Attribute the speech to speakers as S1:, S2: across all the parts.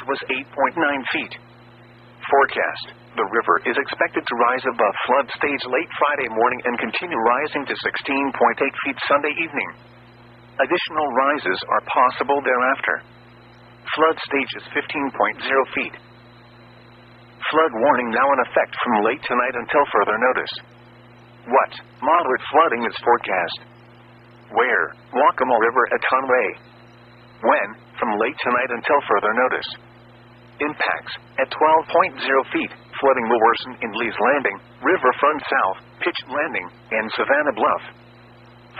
S1: was 8.9 feet. Forecast. The river is expected to rise above flood stage late Friday morning and continue rising to 16.8 feet Sunday evening. Additional rises are possible thereafter. Flood stage is 15.0 feet. Flood warning now in effect from late tonight until further notice. What? Moderate flooding is forecast. Where? Waccamaw River at Conway. When? From late tonight until further notice. Impacts. At 12.0 feet, flooding will worsen in Lee's Landing, Riverfront South, Pitch Landing, and Savannah Bluff.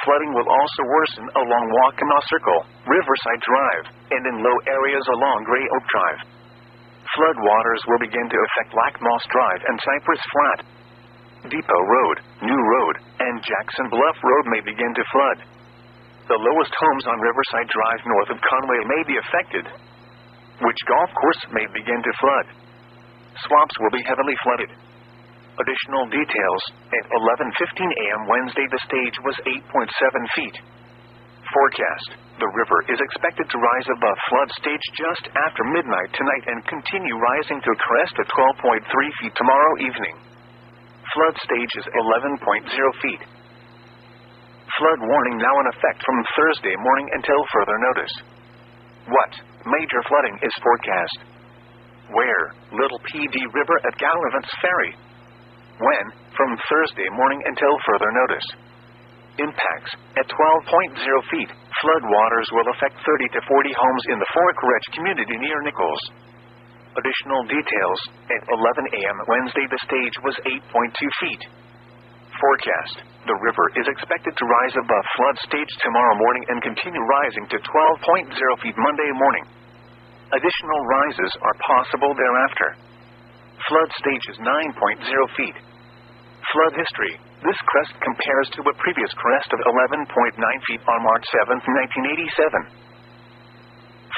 S1: Flooding will also worsen along Waccamaw Circle, Riverside Drive, and in low areas along Gray Oak Drive. Flood waters will begin to affect Black Moss Drive and Cypress Flat. Depot Road, New Road, and Jackson Bluff Road may begin to flood. The lowest homes on Riverside Drive north of Conway may be affected. Which golf course may begin to flood? Swamps will be heavily flooded. Additional details. At 11:15 a.m. Wednesday, the stage was 8.7 feet. Forecast. The river is expected to rise above flood stage just after midnight tonight and continue rising to a crest at 12.3 feet tomorrow evening. Flood stage is 11.0 feet. Flood warning now in effect from Thursday morning until further notice. What? Major flooding is forecast. Where? Little PD River at Gallivant's Ferry. When? From Thursday morning until further notice. Impacts. At 12.0 feet, flood waters will affect 30 to 40 homes in the Fork Ridge community near Nichols. Additional details. At 11 a.m. Wednesday, the stage was 8.2 feet. Forecast. The river is expected to rise above flood stage tomorrow morning and continue rising to 12.0 feet Monday morning. Additional rises are possible thereafter. Flood stage is 9.0 feet. Flood history. This crest compares to a previous crest of 11.9 feet on March 7, 1987.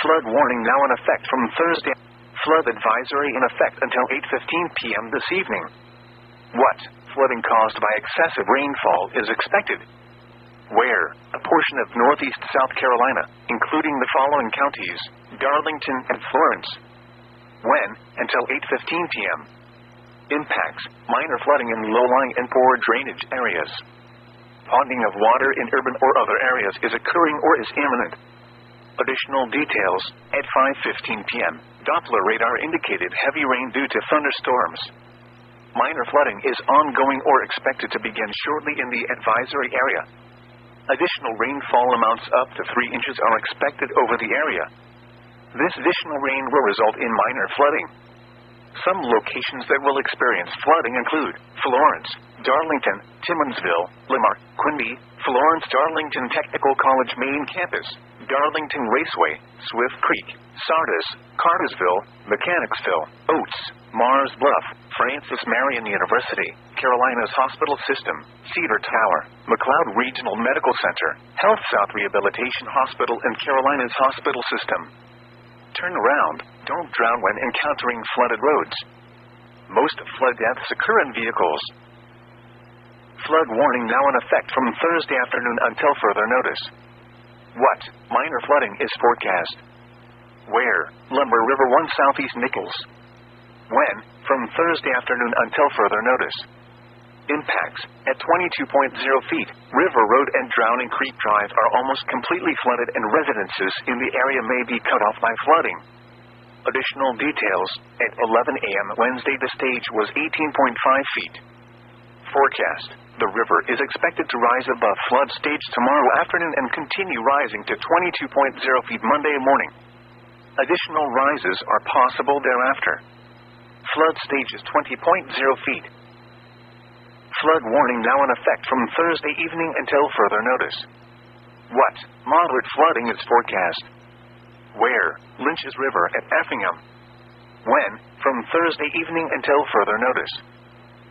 S1: Flood warning now in effect from Thursday. Flood advisory in effect until 8:15 p.m. this evening. What? Flooding caused by excessive rainfall is expected. Where? A portion of northeast South Carolina, including the following counties: Darlington and Florence. When? Until 8:15 p.m. Impacts. Minor flooding in low-lying and poor drainage areas. Ponding of water in urban or other areas is occurring or is imminent. Additional details. At 5:15 p.m., Doppler radar indicated heavy rain due to thunderstorms. Minor flooding is ongoing or expected to begin shortly in the advisory area. Additional rainfall amounts up to 3 inches are expected over the area. This additional rain will result in minor flooding. Some locations that will experience flooding include Florence, Darlington, Timmonsville, Lamar, Quinby, Florence Darlington Technical College Main Campus, Darlington Raceway, Swift Creek, Sardis, Cartersville, Mechanicsville, Oates, Mars Bluff, Francis Marion University, Carolinas Hospital System, Cedar Tower, McLeod Regional Medical Center, Health South Rehabilitation Hospital, and Carolinas Hospital System. Turn around. Don't drown when encountering flooded roads. Most flood deaths occur in vehicles. Flood warning now in effect from Thursday afternoon until further notice. What? Minor flooding is forecast. Where? Lumber River 1 Southeast Nichols. When? From Thursday afternoon until further notice. Impacts. At 22.0 feet, River Road and Drowning Creek Drive are almost completely flooded and residences in the area may be cut off by flooding. Additional details. At 11 a.m. Wednesday, the stage was 18.5 feet. Forecast. The river is expected to rise above flood stage tomorrow afternoon and continue rising to 22.0 feet Monday morning. Additional rises are possible thereafter. Flood stage is 20.0 feet. Flood warning now in effect from Thursday evening until further notice. What? Moderate flooding is forecast. Where? Lynch's River at Effingham. When? From Thursday evening until further notice.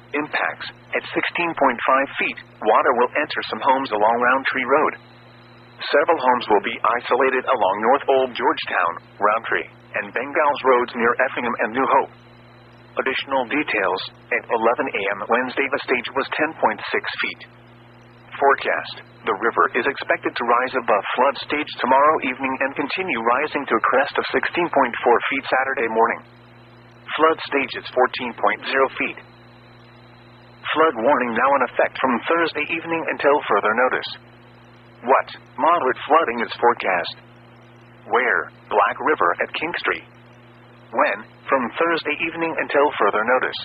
S1: Impacts. At 16.5 feet, water will enter some homes along Roundtree Road. Several homes will be isolated along North Old Georgetown, Roundtree, and Bengals Roads near Effingham and New Hope. Additional details. At 11 a.m. Wednesday, the stage was 10.6 feet. Forecast. The river is expected to rise above flood stage tomorrow evening and continue rising to a crest of 16.4 feet Saturday morning. Flood stage is 14.0 feet. Flood warning now in effect from Thursday evening until further notice. What? Moderate flooding is forecast. Where? Black River at King Street. When? From Thursday evening until further notice.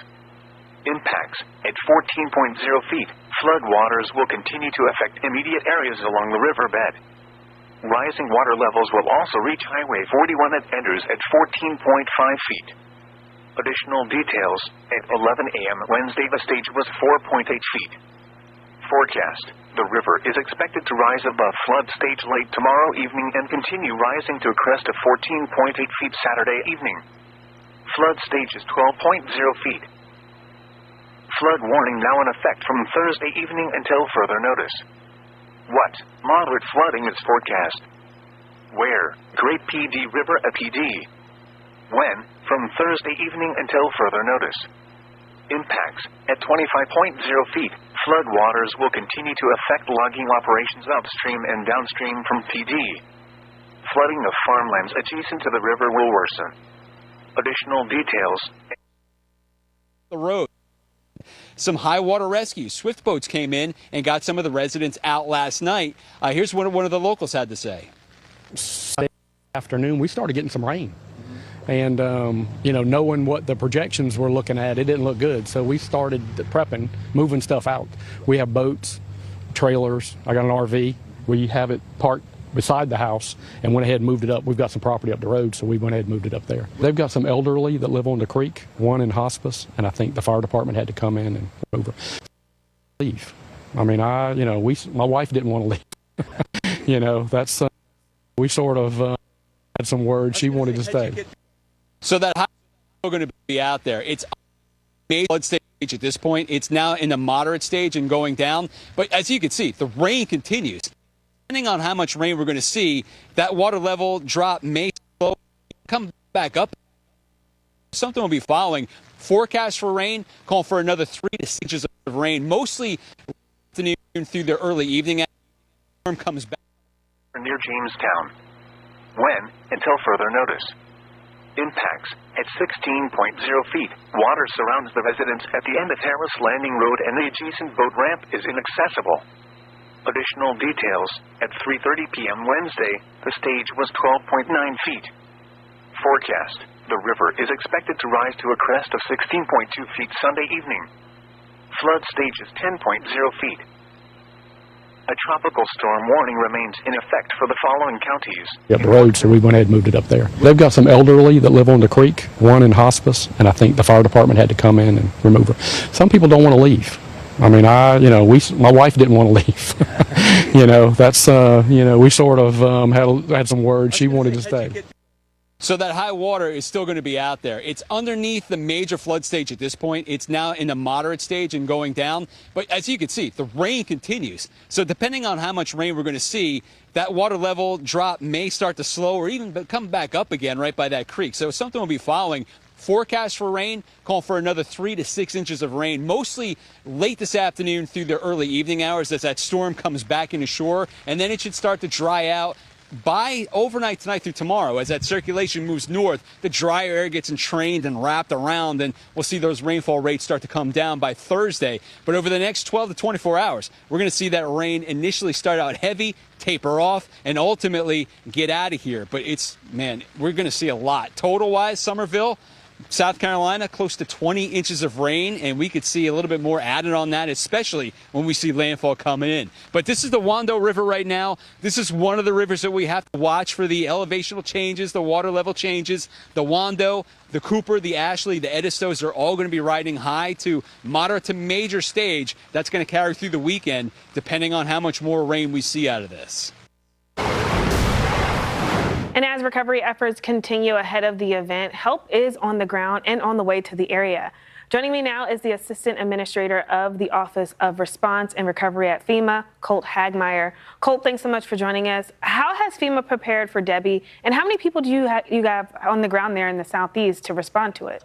S1: Impacts. At 14.0 feet, flood waters will continue to affect immediate areas along the riverbed. Rising water levels will also reach Highway 41 at Enders at 14.5 feet. Additional details. At 11 a.m. Wednesday, the stage was 4.8 feet. Forecast. The river is expected to rise above flood stage late tomorrow evening and continue rising to a crest of 14.8 feet Saturday evening. Flood stage is 12.0 feet. Flood warning now in effect from Thursday evening until further notice. What? Moderate flooding is forecast. Where? Great PD River at PD. When? From Thursday evening until further notice. Impacts. At 25.0 feet, flood waters will continue to affect logging operations upstream and downstream from PD. Flooding of farmlands adjacent to the river will worsen. Additional details.
S2: The road. Some high water rescue swift boats came in and got some of the residents out last night. Here's what one of the locals had to say.
S3: Saturday afternoon, we started getting some rain. And, knowing what the projections were looking at, it didn't look good. So we started prepping, moving stuff out. We have boats, trailers. I got an RV. We have it parked beside the house and went ahead and moved it up. We've got some property up the road, so we went ahead and moved it up there. They've got some elderly that live on the creek, one in hospice, and I think the fire department had to come in and over. Leave. I mean, my wife didn't want to leave. That's, we sort of had some words. She wanted to stay.
S2: So that high is going to be out there. It's major flood stage at this point. It's now in the moderate stage and going down. But as you can see, the rain continues. Depending on how much rain we're going to see, that water level drop may slow, come back up. Something will be following. Forecast for rain, call for another 3 to 6 inches of rain, mostly afternoon through the early evening. Storm comes back
S1: near Jamestown. When? Until further notice. Impacts. At 16.0 feet, water surrounds the residents at the end of Harris Landing Road and the adjacent boat ramp is inaccessible. Additional details. At 3:30 p.m. Wednesday, the stage was 12.9 feet. Forecast. The river is expected to rise to a crest of 16.2 feet Sunday evening. Flood stage is 10.0 feet. A tropical storm warning remains in effect for the following counties.
S3: Up the road, so we went ahead and moved it up there. They've got some elderly that live on the creek, one in hospice, and I think the fire department had to come in and remove her. Some people don't want to leave. I mean, my wife didn't want to leave. That's, we sort of had some words. She wanted to stay.
S2: So that high water is still going to be out there. It's underneath the major flood stage at this point. It's now in the moderate stage and going down. But as you can see, the rain continues. So depending on how much rain we're going to see, that water level drop may start to slow or even come back up again right by that creek. So something will be following. Forecast for rain, call for another 3 to 6 inches of rain, mostly late this afternoon through the early evening hours as that storm comes back into shore. And then it should start to dry out by overnight tonight through tomorrow. As that circulation moves north, the dry air gets entrained and wrapped around, and we'll see those rainfall rates start to come down by Thursday. But over the next 12 to 24 hours, we're going to see that rain initially start out heavy, taper off, and ultimately get out of here. But we're going to see a lot. Total-wise, Somerville, South Carolina, close to 20 inches of rain, and we could see a little bit more added on that, especially when we see landfall coming in. But this is the Wando River right now. This is one of the rivers that we have to watch for the elevational changes, the water level changes. The Wando, the Cooper, the Ashley, the Edistos are all going to be riding high to moderate to major stage. That's going to carry through the weekend, depending on how much more rain we see out of this.
S4: And as recovery efforts continue ahead of the event, help is on the ground and on the way to the area. Joining me now is the Assistant Administrator of the Office of Response and Recovery at FEMA, Colt Hagmeyer. Colt, thanks so much for joining us. How has FEMA prepared for Debby, and how many people do you have on the ground there in the southeast to respond to it?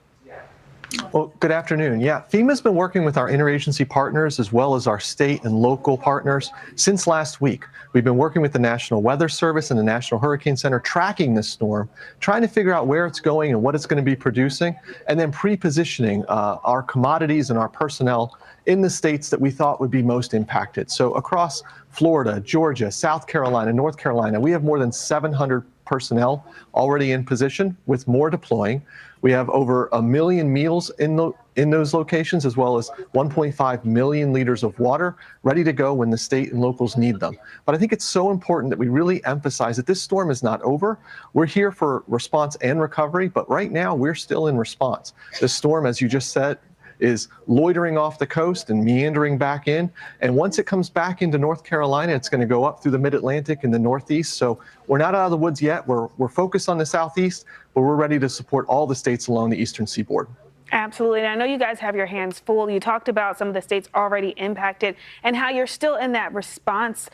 S5: Well, good afternoon. Yeah, FEMA's been working with our interagency partners as well as our state and local partners since last week. We've been working with the National Weather Service and the National Hurricane Center tracking this storm, trying to figure out where it's going and what it's going to be producing, and then pre-positioning our commodities and our personnel in the states that we thought would be most impacted. So across Florida, Georgia, South Carolina, North Carolina, we have more than 700 personnel already in position, with more deploying. We have over 1 million meals in those locations, as well as 1.5 million liters of water ready to go when the state and locals need them. But I think it's so important that we really emphasize that this storm is not over. We're here for response and recovery, but right now we're still in response. This storm, as you just said, is loitering off the coast and meandering back in. And once it comes back into North Carolina, it's going to go up through the mid-Atlantic and the Northeast. So we're not out of the woods yet. We're focused on the Southeast, but we're ready to support all the states along the Eastern Seaboard.
S4: Absolutely. And I know you guys have your hands full. You talked about some of the states already impacted and how you're still in that response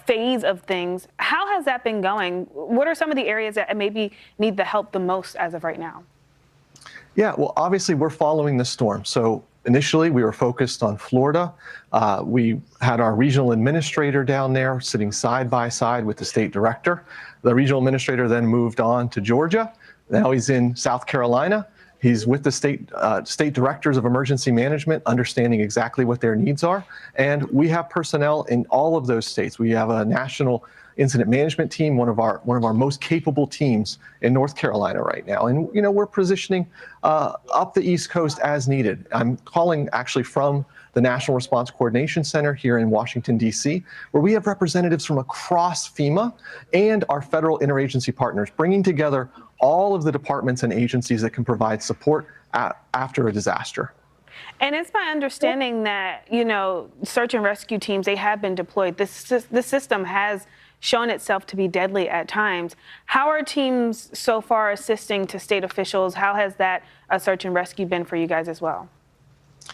S4: phase of things. How has that been going? What are some of the areas that maybe need the help the most as of right now?
S5: Yeah, well, obviously we're following the storm. So initially we were focused on Florida. We had our regional administrator down there sitting side by side with the state director. The regional administrator then moved on to Georgia. Now he's in South Carolina. He's with the state directors of emergency management, understanding exactly what their needs are. And we have personnel in all of those states. We have a national incident management team, one of our most capable teams in North Carolina right now. And, you know, we're positioning up the East Coast as needed. I'm calling actually from the National Response Coordination Center here in Washington, D.C., where we have representatives from across FEMA and our federal interagency partners, bringing together all of the departments and agencies that can provide support after a disaster.
S4: And it's my understanding that, you know, search and rescue teams, they have been deployed. This system has shown itself to be deadly at times. How are teams so far assisting to state officials? How has that search and rescue been for you guys as well?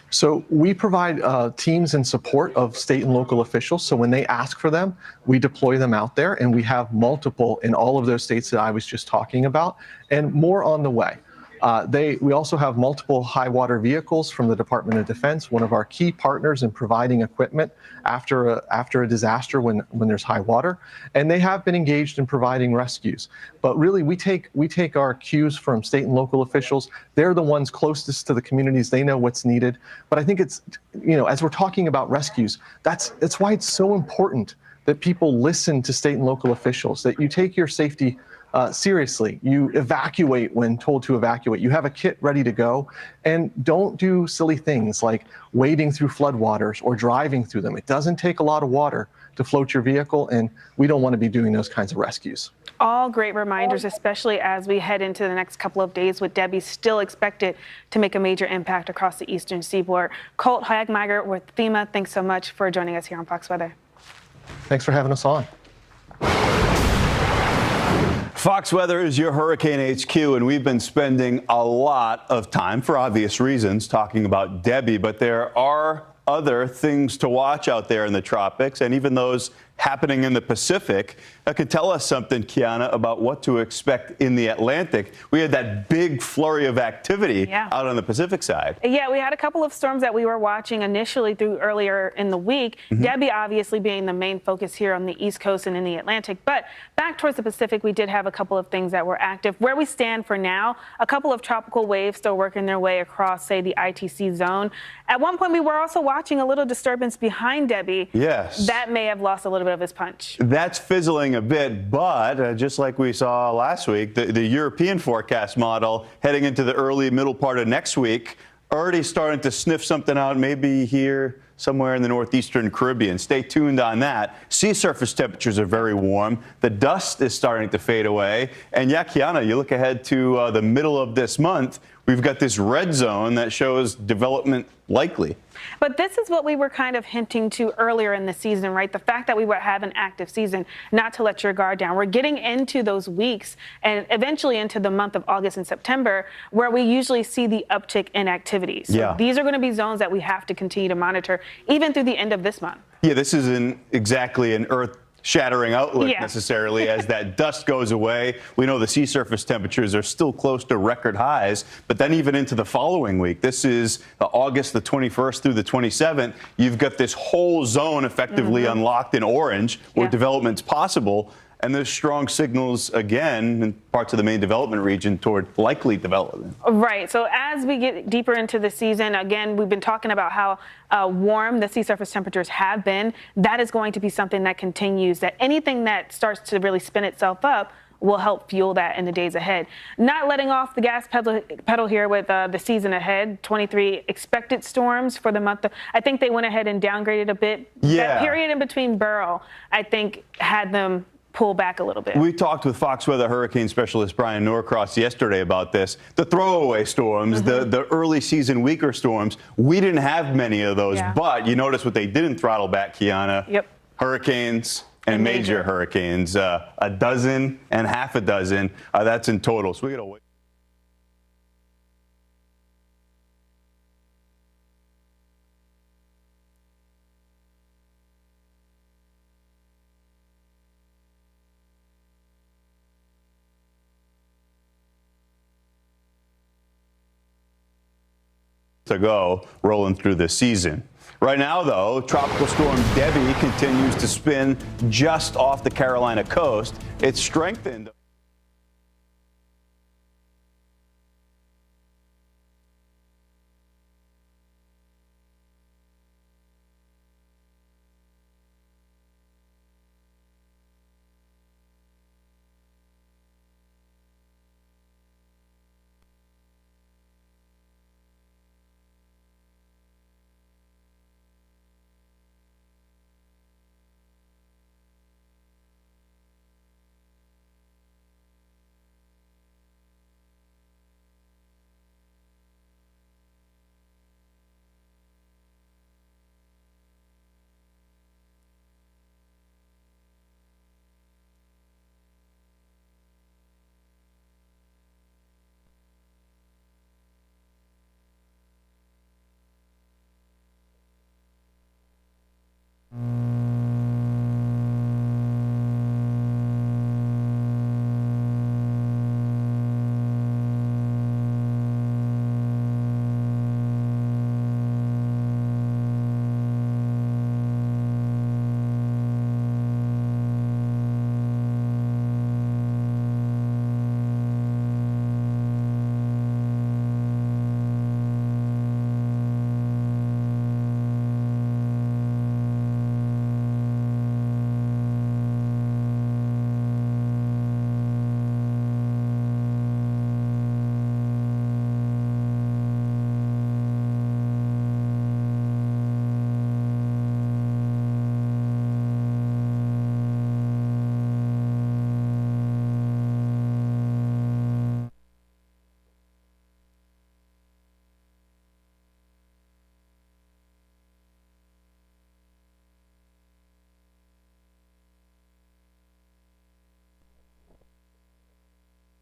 S5: So we provide teams in support of state and local officials. So when they ask for them, we deploy them out there, and we have multiple in all of those states that I was just talking about, and more on the way. We also have multiple high water vehicles from the Department of Defense, one of our key partners in providing equipment after a disaster when there's high water, and they have been engaged in providing rescues. But really, we take our cues from state and local officials. They're the ones closest to the communities. They know what's needed. But I think it's, you know, as we're talking about rescues, that's why it's so important that people listen to state and local officials, that you take your safety seriously. You evacuate when told to evacuate. You have a kit ready to go, and don't do silly things like wading through floodwaters or driving through them. It doesn't take a lot of water to float your vehicle, and we don't want to be doing those kinds of rescues.
S4: All great reminders, especially as we head into the next couple of days with Debby still expected to make a major impact across the Eastern Seaboard. Colt Hagmeiger with FEMA, thanks so much for joining us here on Fox Weather.
S5: Thanks for having us on.
S6: Fox Weather is your Hurricane HQ, and we've been spending a lot of time, for obvious reasons, talking about Debby, but there are other things to watch out there in the tropics, and even those happening in the Pacific. That could tell us something, Kiana, about what to expect in the Atlantic. We had that big flurry of activity out on the Pacific side.
S4: Yeah, we had a couple of storms that we were watching initially through earlier in the week. Debby obviously being the main focus here on the East Coast and in the Atlantic. But back towards the Pacific, we did have a couple of things that were active. Where we stand for now, a couple of tropical waves still working their way across, say, the ITC zone. At one point, we were also watching a little disturbance behind Debby.
S6: Yes.
S4: That may have lost a little bit of his punch.
S6: That's fizzling a bit, but just like we saw last week, the European forecast model heading into the early middle part of next week already starting to sniff something out, maybe here somewhere in the northeastern Caribbean. Stay tuned on that. Sea surface temperatures are very warm. The dust is starting to fade away. And yeah, Kiana, you look ahead to the middle of this month, we've got this red zone that shows development likely.
S4: But this is what we were kind of hinting to earlier in the season, right? The fact that we would have an active season, not to let your guard down. We're getting into those weeks and eventually into the month of August and September where we usually see the uptick in activities. So these are going to be zones that we have to continue to monitor even through the end of this month.
S6: Yeah, this isn't exactly an shattering outlook necessarily as that dust goes away. We know the sea surface temperatures are still close to record highs, but then even into the following week, this is August the 21st through the 27th, you've got this whole zone effectively unlocked in orange where development's possible. And there's strong signals, again, in parts of the main development region toward likely development.
S4: Right. So as we get deeper into the season, again, we've been talking about how warm the sea surface temperatures have been. That is going to be something that continues, that anything that starts to really spin itself up will help fuel that in the days ahead. Not letting off the gas pedal here with the season ahead. 23 expected storms for the month. I think they went ahead and downgraded a bit. That period in between Beryl, I think, had them pull back a little bit.
S6: We talked with Fox Weather hurricane specialist Brian Norcross yesterday about this. The throwaway storms, the early season weaker storms, we didn't have many of those, but you notice what they didn't throttle back, Kiana. Hurricanes and major hurricanes, a dozen and half a dozen. That's in total. So we got to wait. To go rolling through this season. Right now, though, Tropical Storm Debby continues to spin just off the Carolina coast. It's strengthened.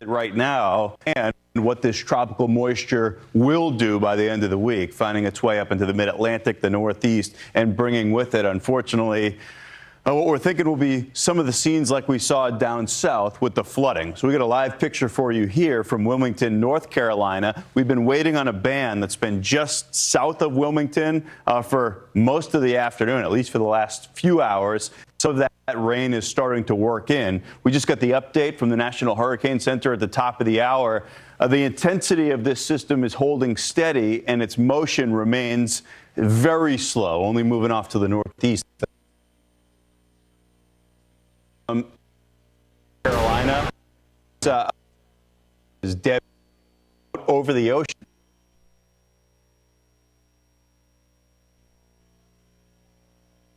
S6: Right now, and what this tropical moisture will do by the end of the week, finding its way up into the mid-Atlantic, the Northeast, and bringing with it, unfortunately, what we're thinking will be some of the scenes like we saw down south with the flooding. So we got a live picture for you here from Wilmington, North Carolina. We've been waiting on a band that's been just south of Wilmington for most of the afternoon, at least for the last few hours. So that rain is starting to work in. We just got the update from the National Hurricane Center at the top of the hour. The intensity of this system is holding steady, and its motion remains very slow, only moving off to the northeast. Carolina is dead over the ocean.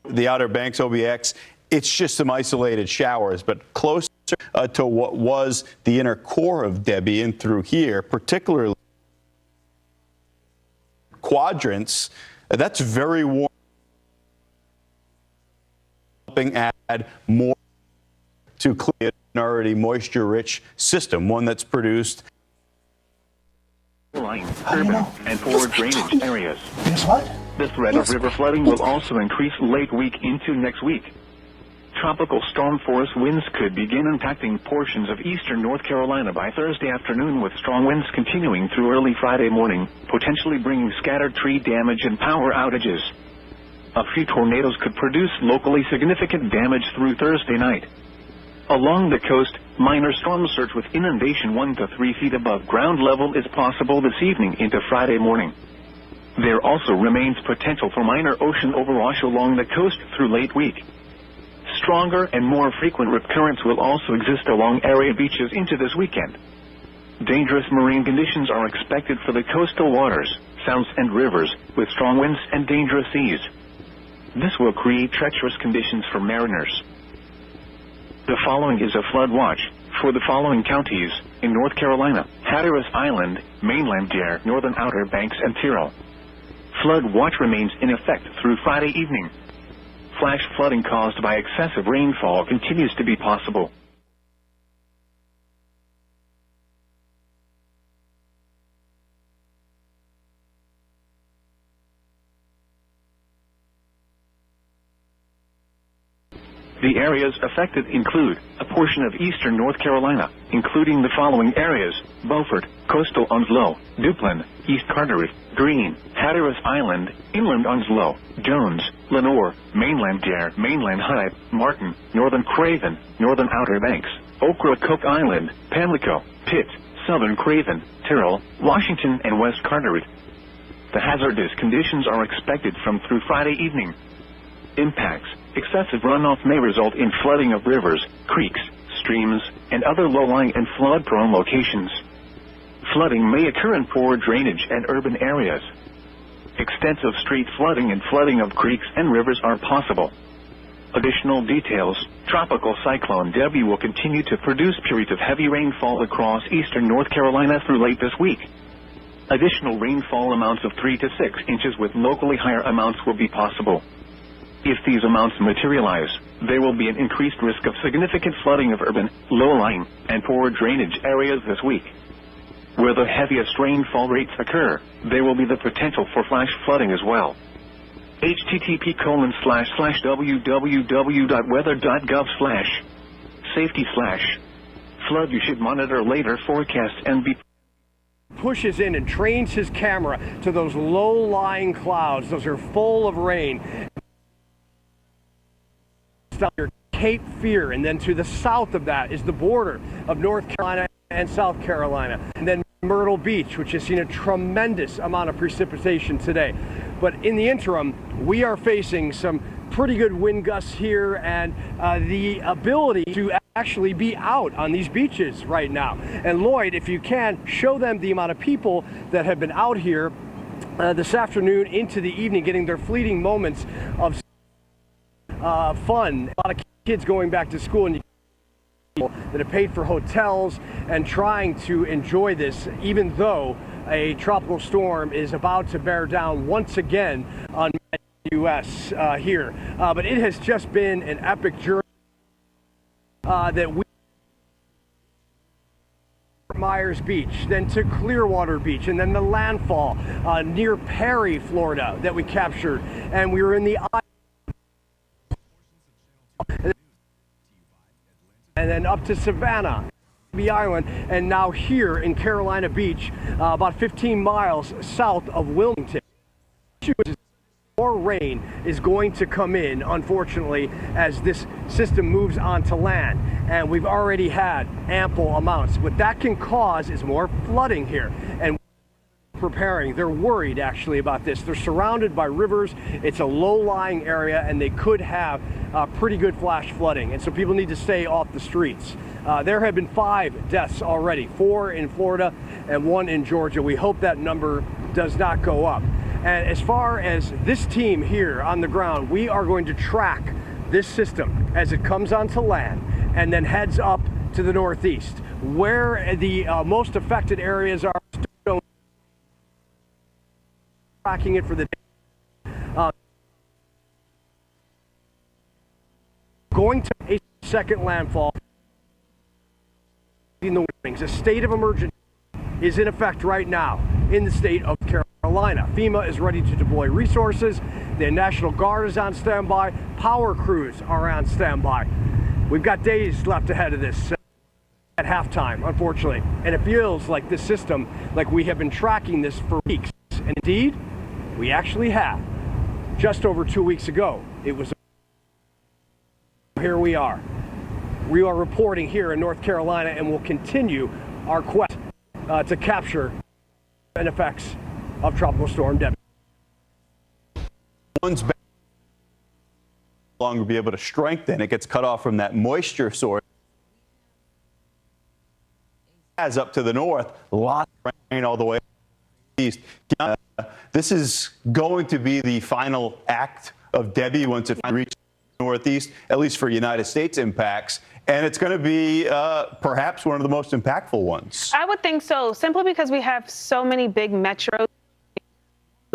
S6: The Outer Banks OBX, it's just some isolated showers, but closer to what was the inner core of Debby and through here, particularly quadrants, that's very warm, helping add more to clear an already moisture-rich system, one that's produced
S1: urban and forward drainage areas.
S7: Yes, what?
S1: The threat of river flooding will also increase late week into next week. tropical storm force winds could begin impacting portions of eastern North Carolina by Thursday afternoon, with strong winds continuing through early Friday morning, potentially bringing scattered tree damage and power outages. A few tornadoes could produce locally significant damage through Thursday night. Along the coast, minor storm surge with inundation 1 to 3 feet above ground level is possible this evening into Friday morning. There also remains potential for minor ocean overwash along the coast through late week. Stronger and more frequent rip currents will also exist along area beaches into this weekend. Dangerous marine conditions are expected for the coastal waters, sounds and rivers, with strong winds and dangerous seas. This will create treacherous conditions for mariners. The following is a flood watch for the following counties in North Carolina: Hatteras Island, mainland Dare, northern Outer Banks, and Tyrrell. Flood watch remains in effect through Friday evening. Flash flooding caused by excessive rainfall continues to be possible. The areas affected include a portion of eastern North Carolina, including the following areas: Beaufort, coastal Onslow, Duplin, East Carteret, Greene, Hatteras Island, inland Onslow, Jones, Lenoir, mainland Dare, mainland Hyde, Martin, northern Craven, northern Outer Banks, Ocracoke Island, Pamlico, Pitt, southern Craven, Tyrrell, Washington, and West Carteret. The hazardous conditions are expected from through Friday evening. Impacts: excessive runoff may result in flooding of rivers, creeks, streams, and other low-lying and flood-prone locations. Flooding may occur in poor drainage and urban areas. Extensive street flooding and flooding of creeks and rivers are possible. Additional details: Tropical Cyclone Debby will continue to produce periods of heavy rainfall across eastern North Carolina through late this week. Additional rainfall amounts of 3 to 6 inches with locally higher amounts will be possible. If these amounts materialize, there will be an increased risk of significant flooding of urban, low-lying, and poor drainage areas this week. Where the heaviest rainfall rates occur, there will be the potential for flash flooding as well. http://www.weather.gov/safety/flood. You should monitor later forecasts and be
S7: pushes in and trains his camera to those low-lying clouds. Those are full of rain. Cape Fear, and then to the south of that is the border of North Carolina and South Carolina, and then Myrtle Beach, which has seen a tremendous amount of precipitation today. But in the interim, we are facing some pretty good wind gusts here, and the ability to actually be out on these beaches right now. And Lloyd, if you can, show them the amount of people that have been out here this afternoon into the evening, getting their fleeting moments of fun. A lot of kids going back to school, and that have paid for hotels and trying to enjoy this, even though a tropical storm is about to bear down once again on the U.S. here. But it has just been an epic journey that we Myers Beach, then to Clearwater Beach, and then the landfall near Perry, Florida, that we captured, and we were in the and then up to Savannah, Island, and now here in Carolina Beach, about 15 miles south of Wilmington. More rain is going to come in, unfortunately, as this system moves onto land, and we've already had ample amounts. What that can cause is more flooding here, and preparing. They're worried actually about this. They're surrounded by rivers. It's a low-lying area, and they could have pretty good flash flooding, and so people need to stay off the streets. There have been 5 deaths already, 4 in Florida and 1 in Georgia. We hope that number does not go up. And as far as this team here on the ground, we are going to track this system as it comes onto land and then heads up to the northeast, where the most affected areas are. Tracking it for the day. Going to a second landfall in the warnings. A state of emergency is in effect right now in the state of Carolina. Carolina. FEMA is ready to deploy resources. The National Guard is on standby. Power crews are on standby. We've got days left ahead of this at halftime, unfortunately. And it feels like this system, like we have been tracking this for weeks. And indeed, we actually have. Just over 2 weeks ago, it was. Here we are. We are reporting here in North Carolina and will continue our quest to capture the effects of Tropical Storm Debby.
S6: One's no longer be able to strengthen. It gets cut off from that moisture source. As up to the north, lots of rain all the way east. This is going to be the final act of Debby once it reaches the northeast, at least for United States impacts. And it's going to be perhaps one of the most impactful ones.
S4: I would think so, simply because we have so many big metros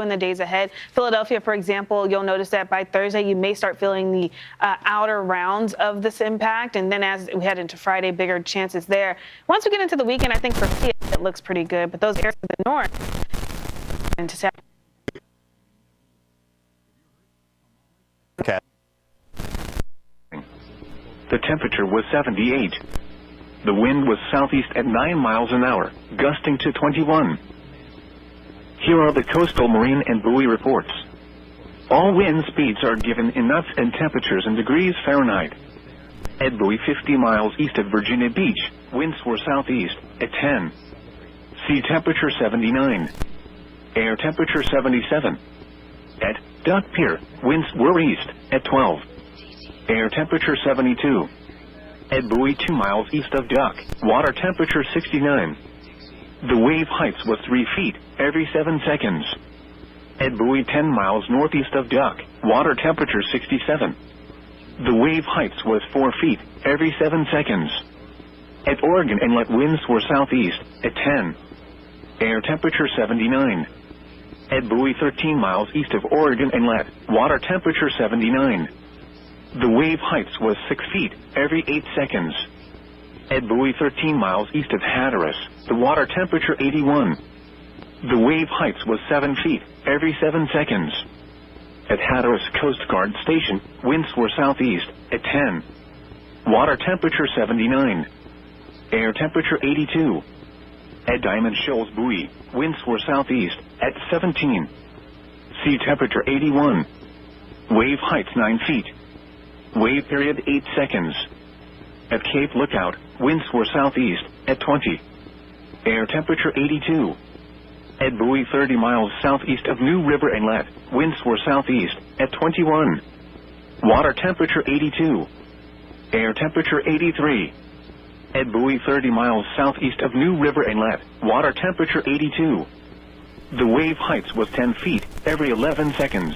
S4: in the days ahead. Philadelphia, for example, you'll notice that by Thursday, you may start feeling the outer rounds of this impact. And then as we head into Friday, bigger chances there. Once we get into the weekend, I think for Philly, it looks pretty good. But those areas to the north into South.
S6: Okay.
S1: The temperature was 78. The wind was southeast at 9 miles an hour, gusting to 21. Here are the coastal marine and buoy reports. All wind speeds are given in knots and temperatures in degrees Fahrenheit. At buoy 50 miles east of Virginia Beach, winds were southeast at 10. Sea temperature 79. Air temperature 77. At Duck Pier, winds were east at 12. Air temperature 72. At buoy 2 miles east of Duck, water temperature 69. The wave height was 3 feet every 7 seconds. At buoy 10 miles northeast of Duck, water temperature 67. The wave height was 4 feet every 7 seconds. At Oregon Inlet, winds were southeast at 10. Air temperature 79. At buoy 13 miles east of Oregon Inlet, water temperature 79. The wave height was 6 feet every 8 seconds. At buoy 13 miles east of Hatteras, the water temperature 81. The wave height was 7 feet every 7 seconds. At Hatteras Coast Guard Station, winds were southeast at 10. Water temperature 79. Air temperature 82. At Diamond Shoals Buoy, winds were southeast at 17. Sea temperature 81. Wave height 9 feet. Wave period 8 seconds. At Cape Lookout, winds were southeast at 20. Air temperature 82. At buoy 30 miles southeast of New River Inlet, winds were southeast at 21. Water temperature 82. Air temperature 83. At buoy 30 miles southeast of New River Inlet, water temperature 82. The wave height was 10 feet every 11 seconds.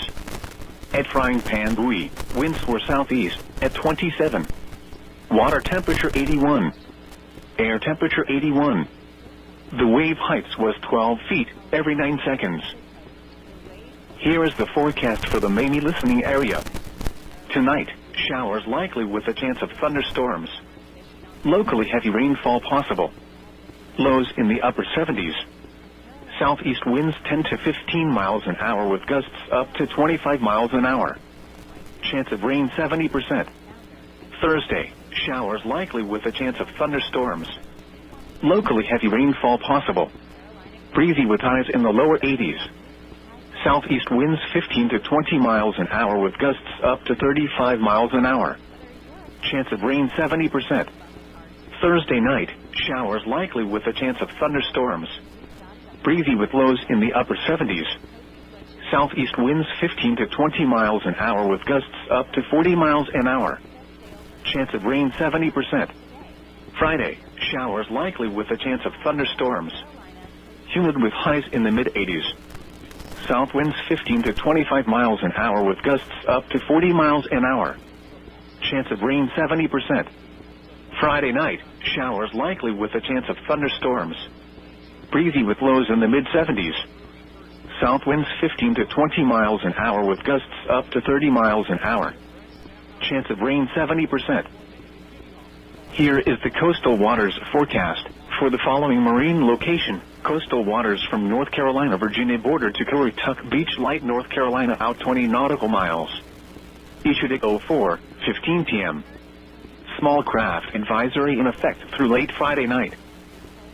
S1: At Frying Pan Buoy, winds were southeast at 27. Water temperature 81. Air temperature 81. The wave height was 12 feet every 9 seconds. Here is the forecast for the Mamie listening area. Tonight, showers likely with a chance of thunderstorms. Locally heavy rainfall possible. Lows in the upper 70s. Southeast winds 10 to 15 miles an hour with gusts up to 25 miles an hour. Chance of rain 70%. Thursday, showers likely with a chance of thunderstorms. Locally heavy rainfall possible. Breezy with highs in the lower 80s. Southeast winds 15 to 20 miles an hour with gusts up to 35 miles an hour. Chance of rain 70%. Thursday night, showers likely with a chance of thunderstorms. Breezy with lows in the upper 70s. Southeast winds 15 to 20 miles an hour with gusts up to 40 miles an hour. Chance of rain 70%. Friday, showers likely with a chance of thunderstorms. Humid with highs in the mid-80s. South winds 15 to 25 miles an hour with gusts up to 40 miles an hour. Chance of rain 70%. Friday night, showers likely with a chance of thunderstorms. Breezy with lows in the mid-70s. South winds 15 to 20 miles an hour with gusts up to 30 miles an hour. Chance of rain 70%. Here is the coastal waters forecast for the following marine location. Coastal waters from North Carolina, Virginia border to Currituck Beach, Light, North Carolina, out 20 nautical miles. Issued at 04:15 p.m. Small craft advisory in effect through late Friday night.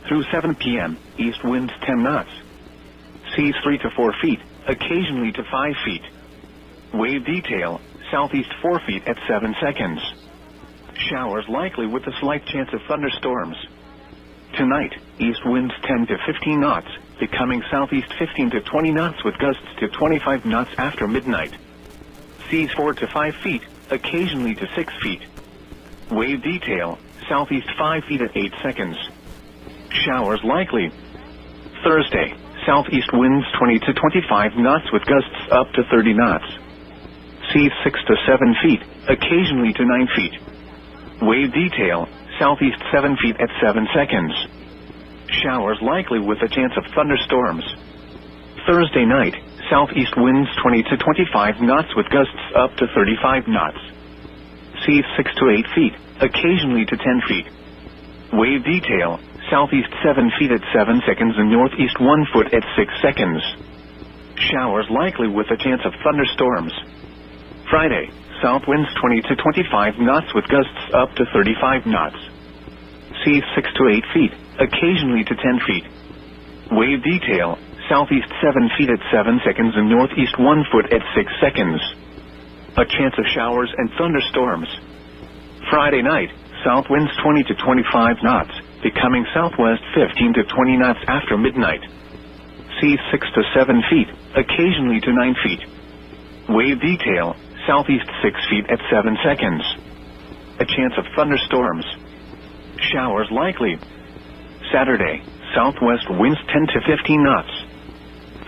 S1: Through 7 p.m., east winds 10 knots. Seas 3 to 4 feet, occasionally to 5 feet. Wave detail, southeast 4 feet at 7 seconds. Showers likely with a slight chance of thunderstorms. Tonight, east winds 10 to 15 knots, becoming southeast 15 to 20 knots with gusts to 25 knots after midnight. Seas 4 to 5 feet, occasionally to 6 feet. Wave detail, southeast 5 feet at 8 seconds. Showers likely. Thursday, southeast winds 20 to 25 knots with gusts up to 30 knots. Seas 6 to 7 feet, occasionally to 9 feet. Wave detail, southeast 7 feet at 7 seconds. Showers likely with a chance of thunderstorms. Thursday night, southeast winds 20 to 25 knots with gusts up to 35 knots. Seas 6 to 8 feet, occasionally to 10 feet. Wave detail, southeast 7 feet at 7 seconds and northeast 1 foot at 6 seconds. Showers likely with a chance of thunderstorms. Friday, south winds 20 to 25 knots with gusts up to 35 knots. Seas 6 to 8 feet, occasionally to 10 feet. Wave detail, southeast 7 feet at 7 seconds and northeast 1 foot at 6 seconds. A chance of showers and thunderstorms. Friday night, south winds 20 to 25 knots, becoming southwest 15 to 20 knots after midnight. Seas 6 to 7 feet, occasionally to 9 feet. Wave detail, southeast 6 feet at 7 seconds. A chance of thunderstorms. Showers likely. Saturday, southwest winds 10 to 15 knots.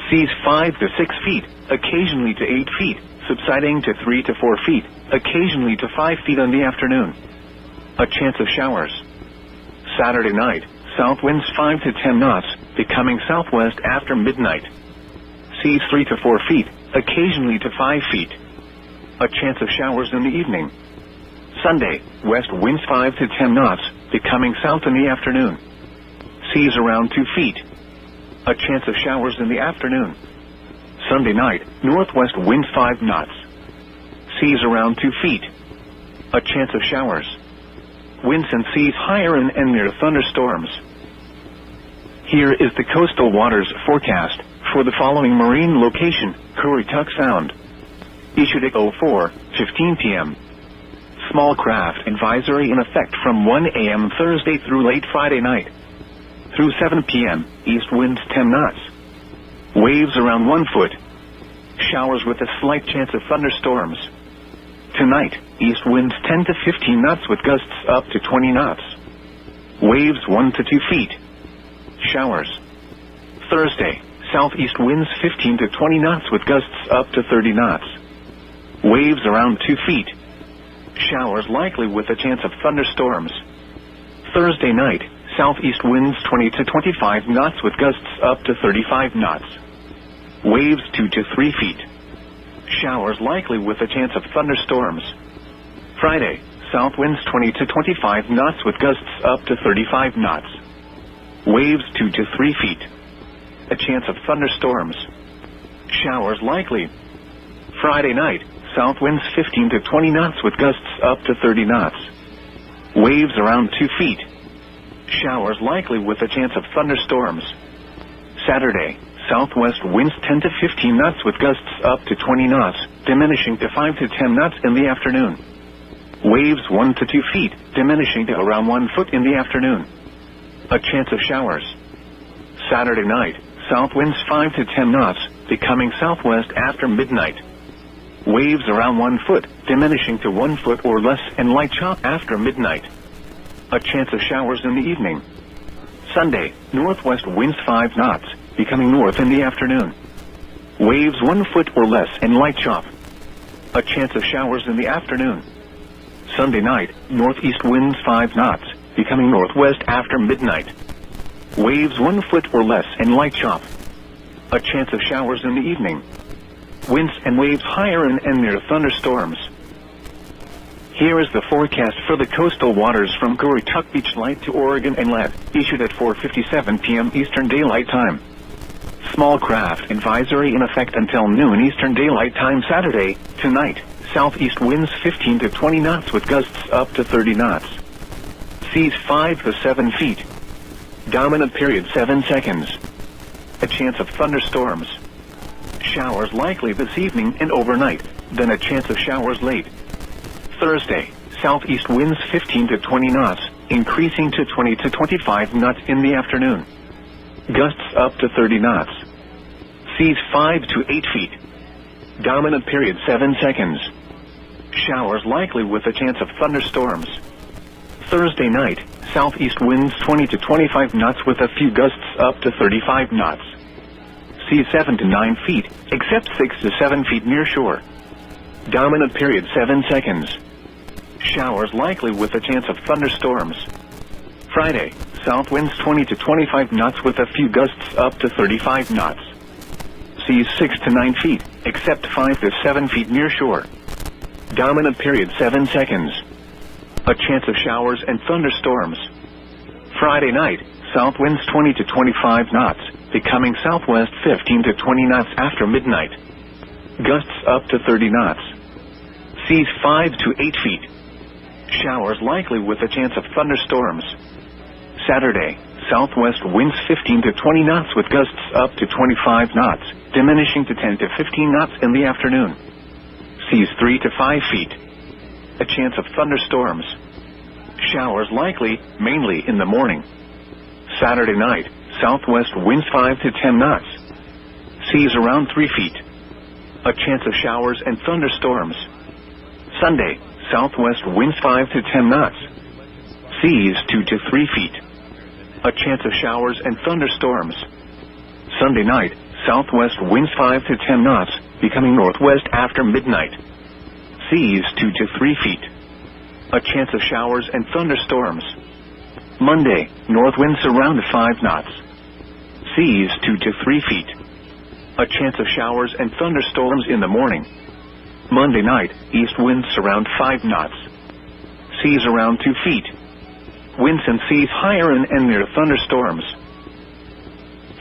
S1: Seas 5 to 6 feet, occasionally to 8 feet, subsiding to 3 to 4 feet, occasionally to 5 feet in the afternoon. A chance of showers. Saturday night, south winds 5 to 10 knots, becoming southwest after midnight. Seas 3 to 4 feet, occasionally to 5 feet. A chance of showers in the evening. Sunday, west winds 5 to 10 knots, becoming south in the afternoon. Seas around 2 feet. A chance of showers in the afternoon. Sunday night, northwest winds 5 knots. Seas around 2 feet. A chance of showers. Winds and seas higher and near thunderstorms. Here is the coastal waters forecast for the following marine location, Currituck Sound. Issued at 04:15 p.m. Small craft advisory in effect from 1 a.m. Thursday through late Friday night. Through 7 p.m., east winds 10 knots. Waves around 1 foot. Showers with a slight chance of thunderstorms. Tonight, east winds 10 to 15 knots with gusts up to 20 knots. Waves 1 to 2 feet. Showers. Thursday, southeast winds 15 to 20 knots with gusts up to 30 knots. Waves around 2 feet. Showers likely with a chance of thunderstorms. Thursday night, southeast winds 20 to 25 knots with gusts up to 35 knots. Waves 2 to 3 feet. Showers likely with a chance of thunderstorms. Friday, south winds 20 to 25 knots with gusts up to 35 knots. Waves 2 to 3 feet. A chance of thunderstorms. Showers likely. Friday night, south winds 15 to 20 knots with gusts up to 30 knots. Waves around 2 feet. Showers likely with a chance of thunderstorms. Saturday, southwest winds 10 to 15 knots with gusts up to 20 knots, diminishing to 5 to 10 knots in the afternoon. Waves 1 to 2 feet, diminishing to around 1 foot in the afternoon. A chance of showers. Saturday night, south winds 5 to 10 knots, becoming southwest after midnight. Waves around 1 foot, diminishing to 1 foot or less, and light chop after midnight. A chance of showers in the evening. Sunday, northwest winds 5 knots, becoming north in the afternoon. Waves 1 foot or less and light chop. A chance of showers in the afternoon. Sunday night, northeast winds 5 knots, becoming northwest after midnight. Waves 1 foot or less and light chop. A chance of showers in the evening. Winds and waves higher and near thunderstorms. Here is the forecast for the coastal waters from Currituck Beach Light to Oregon Inlet, issued at 4:57 p.m. Eastern Daylight Time. Small craft advisory in effect until noon Eastern Daylight Time Saturday. Tonight, southeast winds 15 to 20 knots with gusts up to 30 knots. Seas 5 to 7 feet. Dominant period 7 seconds. A chance of thunderstorms. Showers likely this evening and overnight, then a chance of showers late. Thursday, southeast winds 15 to 20 knots, increasing to 20 to 25 knots in the afternoon. Gusts up to 30 knots. Seas 5 to 8 feet. Dominant period 7 seconds. Showers likely with a chance of thunderstorms. Thursday night, southeast winds 20 to 25 knots with a few gusts up to 35 knots. Seas 7 to 9 feet, except 6 to 7 feet near shore. Dominant period 7 seconds. Showers likely with a chance of thunderstorms. Friday, south winds 20 to 25 knots with a few gusts up to 35 knots. Seas 6 to 9 feet, except 5 to 7 feet near shore. Dominant period 7 seconds. A chance of showers and thunderstorms. Friday night, south winds 20 to 25 knots, becoming southwest 15 to 20 knots after midnight. Gusts up to 30 knots. Seas 5 to 8 feet. Showers likely with a chance of thunderstorms. Saturday, southwest winds 15 to 20 knots with gusts up to 25 knots, diminishing to 10 to 15 knots in the afternoon. Seas 3 to 5 feet. A chance of thunderstorms. Showers likely, mainly in the morning. Saturday night, southwest winds 5 to 10 knots. Seas around 3 feet. A chance of showers and thunderstorms. Sunday, southwest winds 5 to 10 knots. Seas 2 to 3 feet. A chance of showers and thunderstorms. Sunday night, southwest winds 5 to 10 knots, becoming northwest after midnight. Seas 2 to 3 feet. A chance of showers and thunderstorms. Monday, north winds around 5 knots. Seas 2 to 3 feet. A chance of showers and thunderstorms in the morning. Monday night, east winds around 5 knots. Seas around 2 feet. Winds and seas higher and near thunderstorms.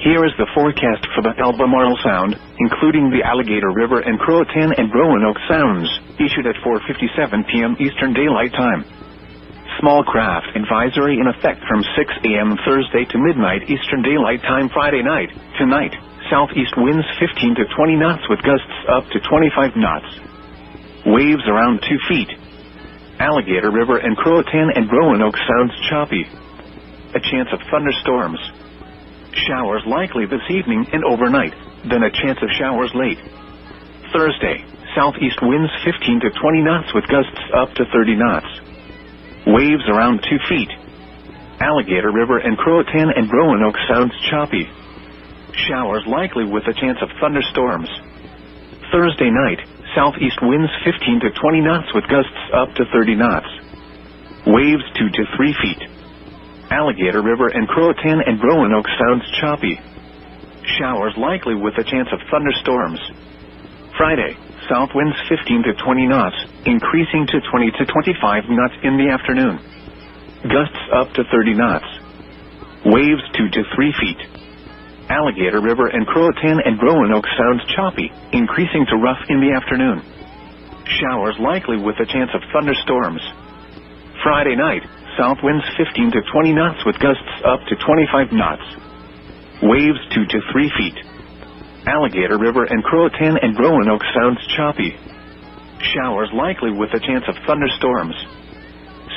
S1: Here is the forecast for the Albemarle Sound, including the Alligator River and Croatan and Roanoke Sounds, issued at 4:57 p.m. Eastern Daylight Time. Small craft advisory in effect from 6 a.m. Thursday to midnight Eastern Daylight Time Friday night. Tonight, southeast winds 15 to 20 knots with gusts up to 25 knots. Waves around 2 feet. Alligator River and Croatan and Roanoke Sounds choppy. A chance of thunderstorms. Showers likely this evening and overnight, then a chance of showers late. Thursday, southeast winds 15 to 20 knots with gusts up to 30 knots. Waves around 2 feet. Alligator River and Croatan and Roanoke Sounds choppy. Showers likely with a chance of thunderstorms. Thursday night, southeast winds 15 to 20 knots with gusts up to 30 knots. Waves 2 to 3 feet. Alligator River and Croatan and Roanoke Sounds choppy. Showers likely with a chance of thunderstorms. Friday, south winds 15 to 20 knots, increasing to 20 to 25 knots in the afternoon. Gusts up to 30 knots. Waves 2 to 3 feet. Alligator River and Croatan and Roanoke Sounds choppy, increasing to rough in the afternoon. Showers likely with a chance of thunderstorms. Friday night, south winds 15 to 20 knots with gusts up to 25 knots. Waves 2 to 3 feet. Alligator River and Croatan and Roanoke Sounds choppy. Showers likely with a chance of thunderstorms.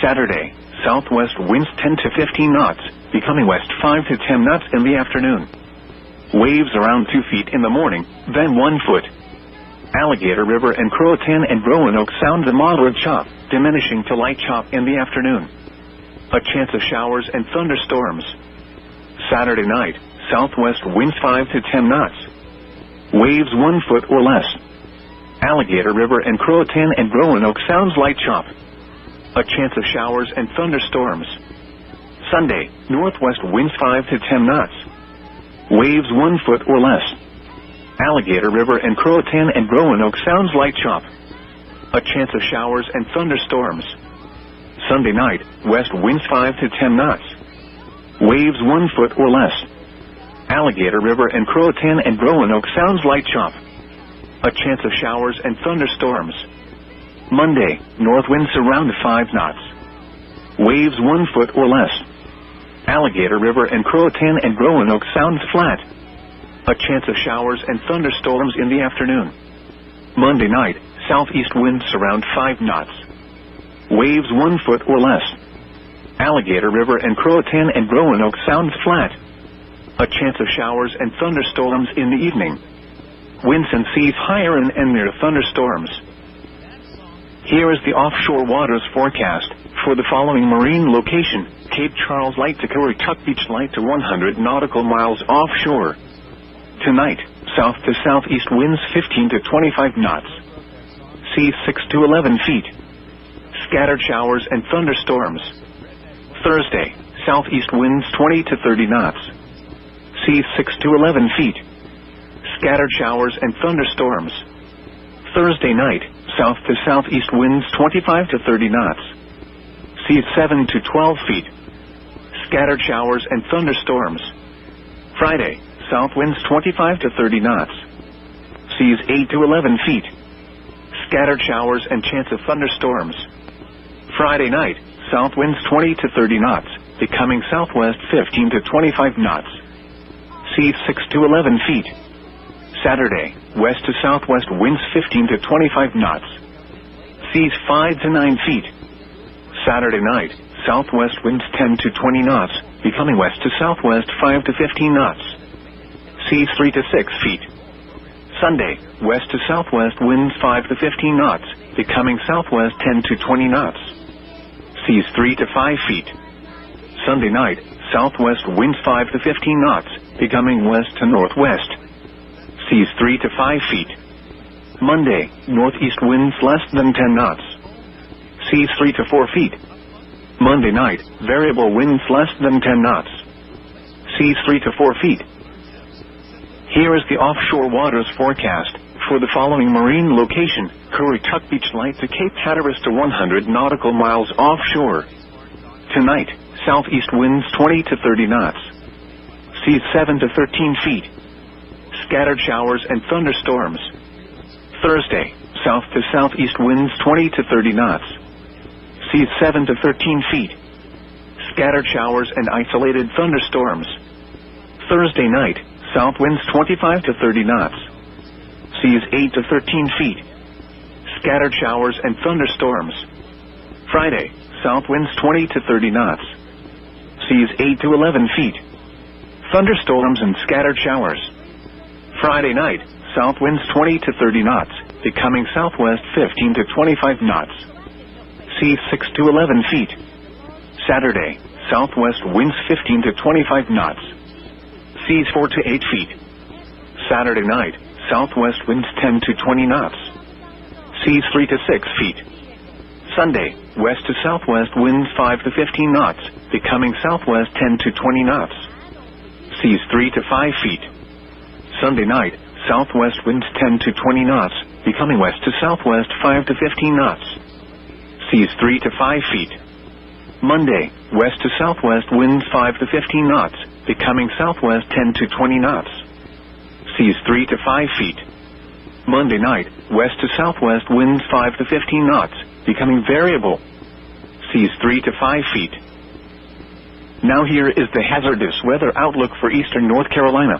S1: Saturday, southwest winds 10 to 15 knots, becoming west 5 to 10 knots in the afternoon. Waves around 2 feet in the morning, then 1 foot. Alligator River and Croatan and Roanoke Sound a moderate chop, diminishing to light chop in the afternoon. A chance of showers and thunderstorms. Saturday night, southwest winds 5 to 10 knots. Waves 1 foot or less. Alligator River and Croatan and Roanoke Sounds light chop. A chance of showers and thunderstorms. Sunday, northwest winds 5 to 10 knots. Waves 1 foot or less. Alligator River and Croatan and Roanoke Sounds light chop. A chance of showers and thunderstorms. Sunday night, west winds 5 to 10 knots. Waves 1 foot or less. Alligator River and Croatan and Roanoke sounds light chop. A chance of showers and thunderstorms. Monday, north winds around 5 knots. Waves 1 foot or less. Alligator River and Croatan and Roanoke sounds flat. A chance of showers and thunderstorms in the afternoon. Monday night, southeast winds around 5 knots. Waves 1 foot or less. Alligator River and Croatan and Roanoke sounds flat. A chance of showers and thunderstorms in the evening. Winds and seas higher and near thunderstorms. Here is the offshore waters forecast for the following marine location: Cape Charles Light to Currituck Beach Light to 100 nautical miles offshore. Tonight, south to southeast winds 15 to 25 knots. Seas 6 to 11 feet. Scattered showers and thunderstorms. Thursday, southeast winds 20 to 30 knots. Seas 6 to 11 feet. Scattered showers and thunderstorms. Thursday night, south to southeast winds 25 to 30 knots. Seas 7 to 12 feet. Scattered showers and thunderstorms. Friday, south winds 25 to 30 knots. Seas 8 to 11 feet. Scattered showers and chance of thunderstorms. Friday night, south winds 20 to 30 knots, becoming southwest 15 to 25 knots. Seas 6 to 11 feet. Saturday, west to southwest winds 15 to 25 knots. Seas 5 to 9 feet. Saturday night, southwest winds 10 to 20 knots, becoming west to southwest 5 to 15 knots. Seas 3 to 6 feet. Sunday, west to southwest winds 5 to 15 knots, becoming southwest 10 to 20 knots. Seas 3 to 5 feet. Sunday night, southwest winds 5 to 15 knots, becoming west to northwest. Seas 3 to 5 feet. Monday, northeast winds less than 10 knots. Seas 3 to 4 feet. Monday night, variable winds less than 10 knots. Seas 3 to 4 feet. Here is the offshore waters forecast for the following marine location: Currituck Beach Light to Cape Hatteras to 100 nautical miles offshore. Tonight, southeast winds 20 to 30 knots. Seas 7 to 13 feet. Scattered showers and thunderstorms. Thursday, south to southeast winds 20 to 30 knots. Seas 7 to 13 feet. Scattered showers and isolated thunderstorms. Thursday night, south winds 25 to 30 knots. Seas 8 to 13 feet. Scattered showers and thunderstorms. Friday, south winds 20 to 30 knots. Seas 8 to 11 feet. Thunderstorms and scattered showers. Friday night, south winds 20 to 30 knots, becoming southwest 15 to 25 knots. Seas 6 to 11 feet. Saturday, southwest winds 15 to 25 knots. Seas 4 to 8 feet. Saturday night, southwest winds 10 to 20 knots. Seas 3 to 6 feet. Sunday, west to southwest winds 5 to 15 knots, becoming southwest 10 to 20 knots. Seas 3 to 5 feet. Sunday night, southwest winds 10 to 20 knots, becoming west to southwest 5 to 15 knots. Seas 3 to 5 feet. Monday, west to southwest winds 5 to 15 knots, becoming southwest 10 to 20 knots. Seas 3 to 5 feet. Monday night, west to southwest winds 5 to 15 knots, becoming variable. Seas 3 to 5 feet. Now here is the hazardous weather outlook for eastern North Carolina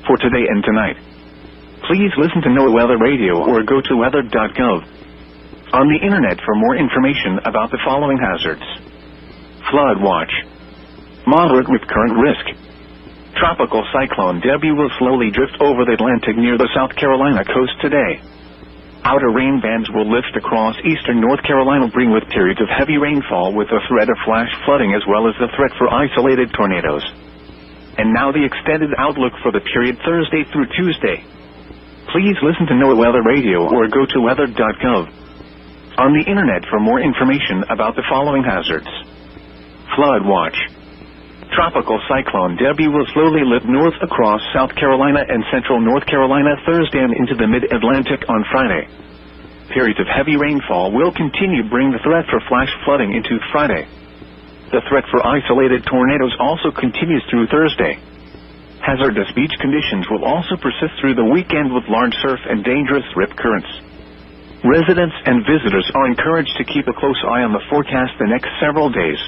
S1: for today and tonight. Please listen to NOAA Weather Radio or go to weather.gov. On the internet for more information about the following hazards: flood watch, moderate with current risk. Tropical Cyclone Debby will slowly drift over the Atlantic near the South Carolina coast today. Outer rain bands will lift across eastern North Carolina, bring with periods of heavy rainfall with the threat of flash flooding as well as the threat for isolated tornadoes. And now the extended outlook for the period Thursday through Tuesday. Please listen to NOAA Weather Radio or go to weather.gov. On the internet for more information about the following hazards: flood watch. Tropical Cyclone Debby will slowly lift north across South Carolina and central North Carolina Thursday and into the mid-Atlantic on Friday. Periods of heavy rainfall will continue to bring the threat for flash flooding into Friday. The threat for isolated tornadoes also continues through Thursday. Hazardous beach conditions will also persist through the weekend with large surf and dangerous rip currents. Residents and visitors are encouraged to keep a close eye on the forecast the next several days.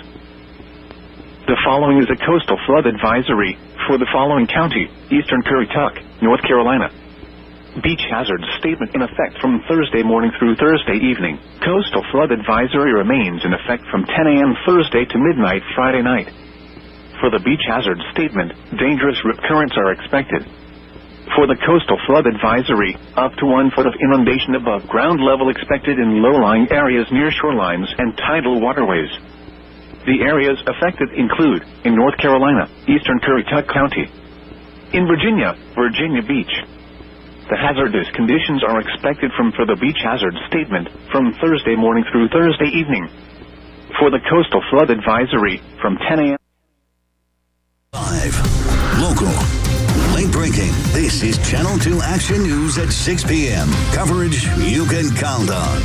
S1: The following is a coastal flood advisory for the following county: Eastern Currituck, North Carolina. Beach hazard statement in effect from Thursday morning through Thursday evening. Coastal flood advisory remains in effect from 10 a.m. Thursday to midnight Friday night. For the beach hazard statement, dangerous rip currents are expected. For the coastal flood advisory, up to 1 foot of inundation above ground level expected in low-lying areas near shorelines and tidal waterways. The areas affected include, in North Carolina, Eastern Currituck County. In Virginia, Virginia Beach. The hazardous conditions are expected for the beach hazard statement from Thursday morning through Thursday evening. For the coastal flood advisory, from 10 a.m.
S8: Live, local, late breaking. This is Channel 2 Action News at 6 p.m. Coverage you can count on.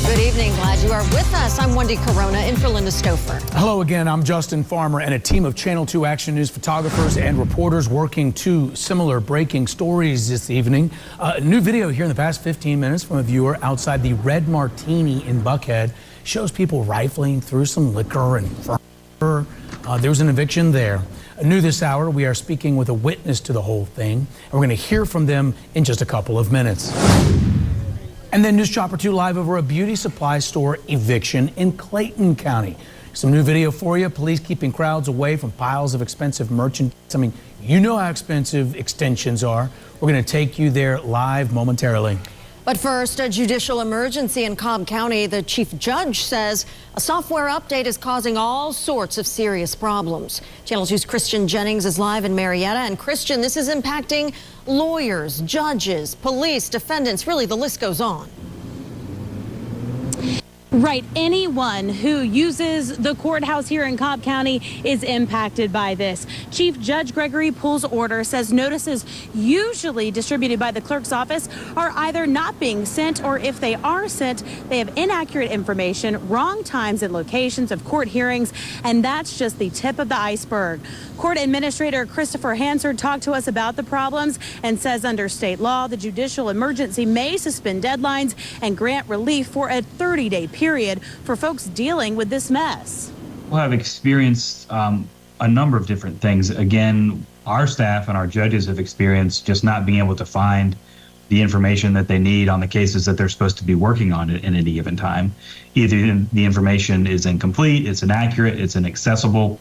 S9: Good evening. Glad you are with us. I'm Wendy Corona in for Linda Stouffer.
S10: Hello again. I'm Justin Farmer, and a team of Channel 2 Action News photographers and reporters working two similar breaking stories this evening. A new video here in the past 15 minutes from a viewer outside the Red Martini in Buckhead shows people rifling through some liquor and furniture. There was an eviction there. New this hour, we are speaking with a witness to the whole thing, and we're going to hear from them in just a couple of minutes. And then News Chopper 2 live over a beauty supply store eviction in Clayton County. Some new video for you. Police keeping crowds away from piles of expensive merchandise. I mean, you know how expensive extensions are. We're going to take you there live momentarily.
S9: But first, a judicial emergency in Cobb County. The chief judge says a software update is causing all sorts of serious problems. Channel 2's Christian Jennings is live in Marietta. And Christian, this is impacting lawyers, judges, police, defendants. Really, the list goes on.
S11: Right. Anyone who uses the courthouse here in Cobb County is impacted by this. Chief Judge Gregory Poole's order says notices usually distributed by the clerk's office are either not being sent, or if they are sent, they have inaccurate information, wrong times and locations of court hearings, and that's just the tip of the iceberg. Court Administrator Christopher Hansard talked to us about the problems and says under state law, the judicial emergency may suspend deadlines and grant relief for a 30-day period for folks dealing with this mess.
S12: Well, I've experienced a number of different things. Again, our staff and our judges have experienced just not being able to find the information that they need on the cases that they're supposed to be working on in any given time. Either the information is incomplete, it's inaccurate, it's inaccessible.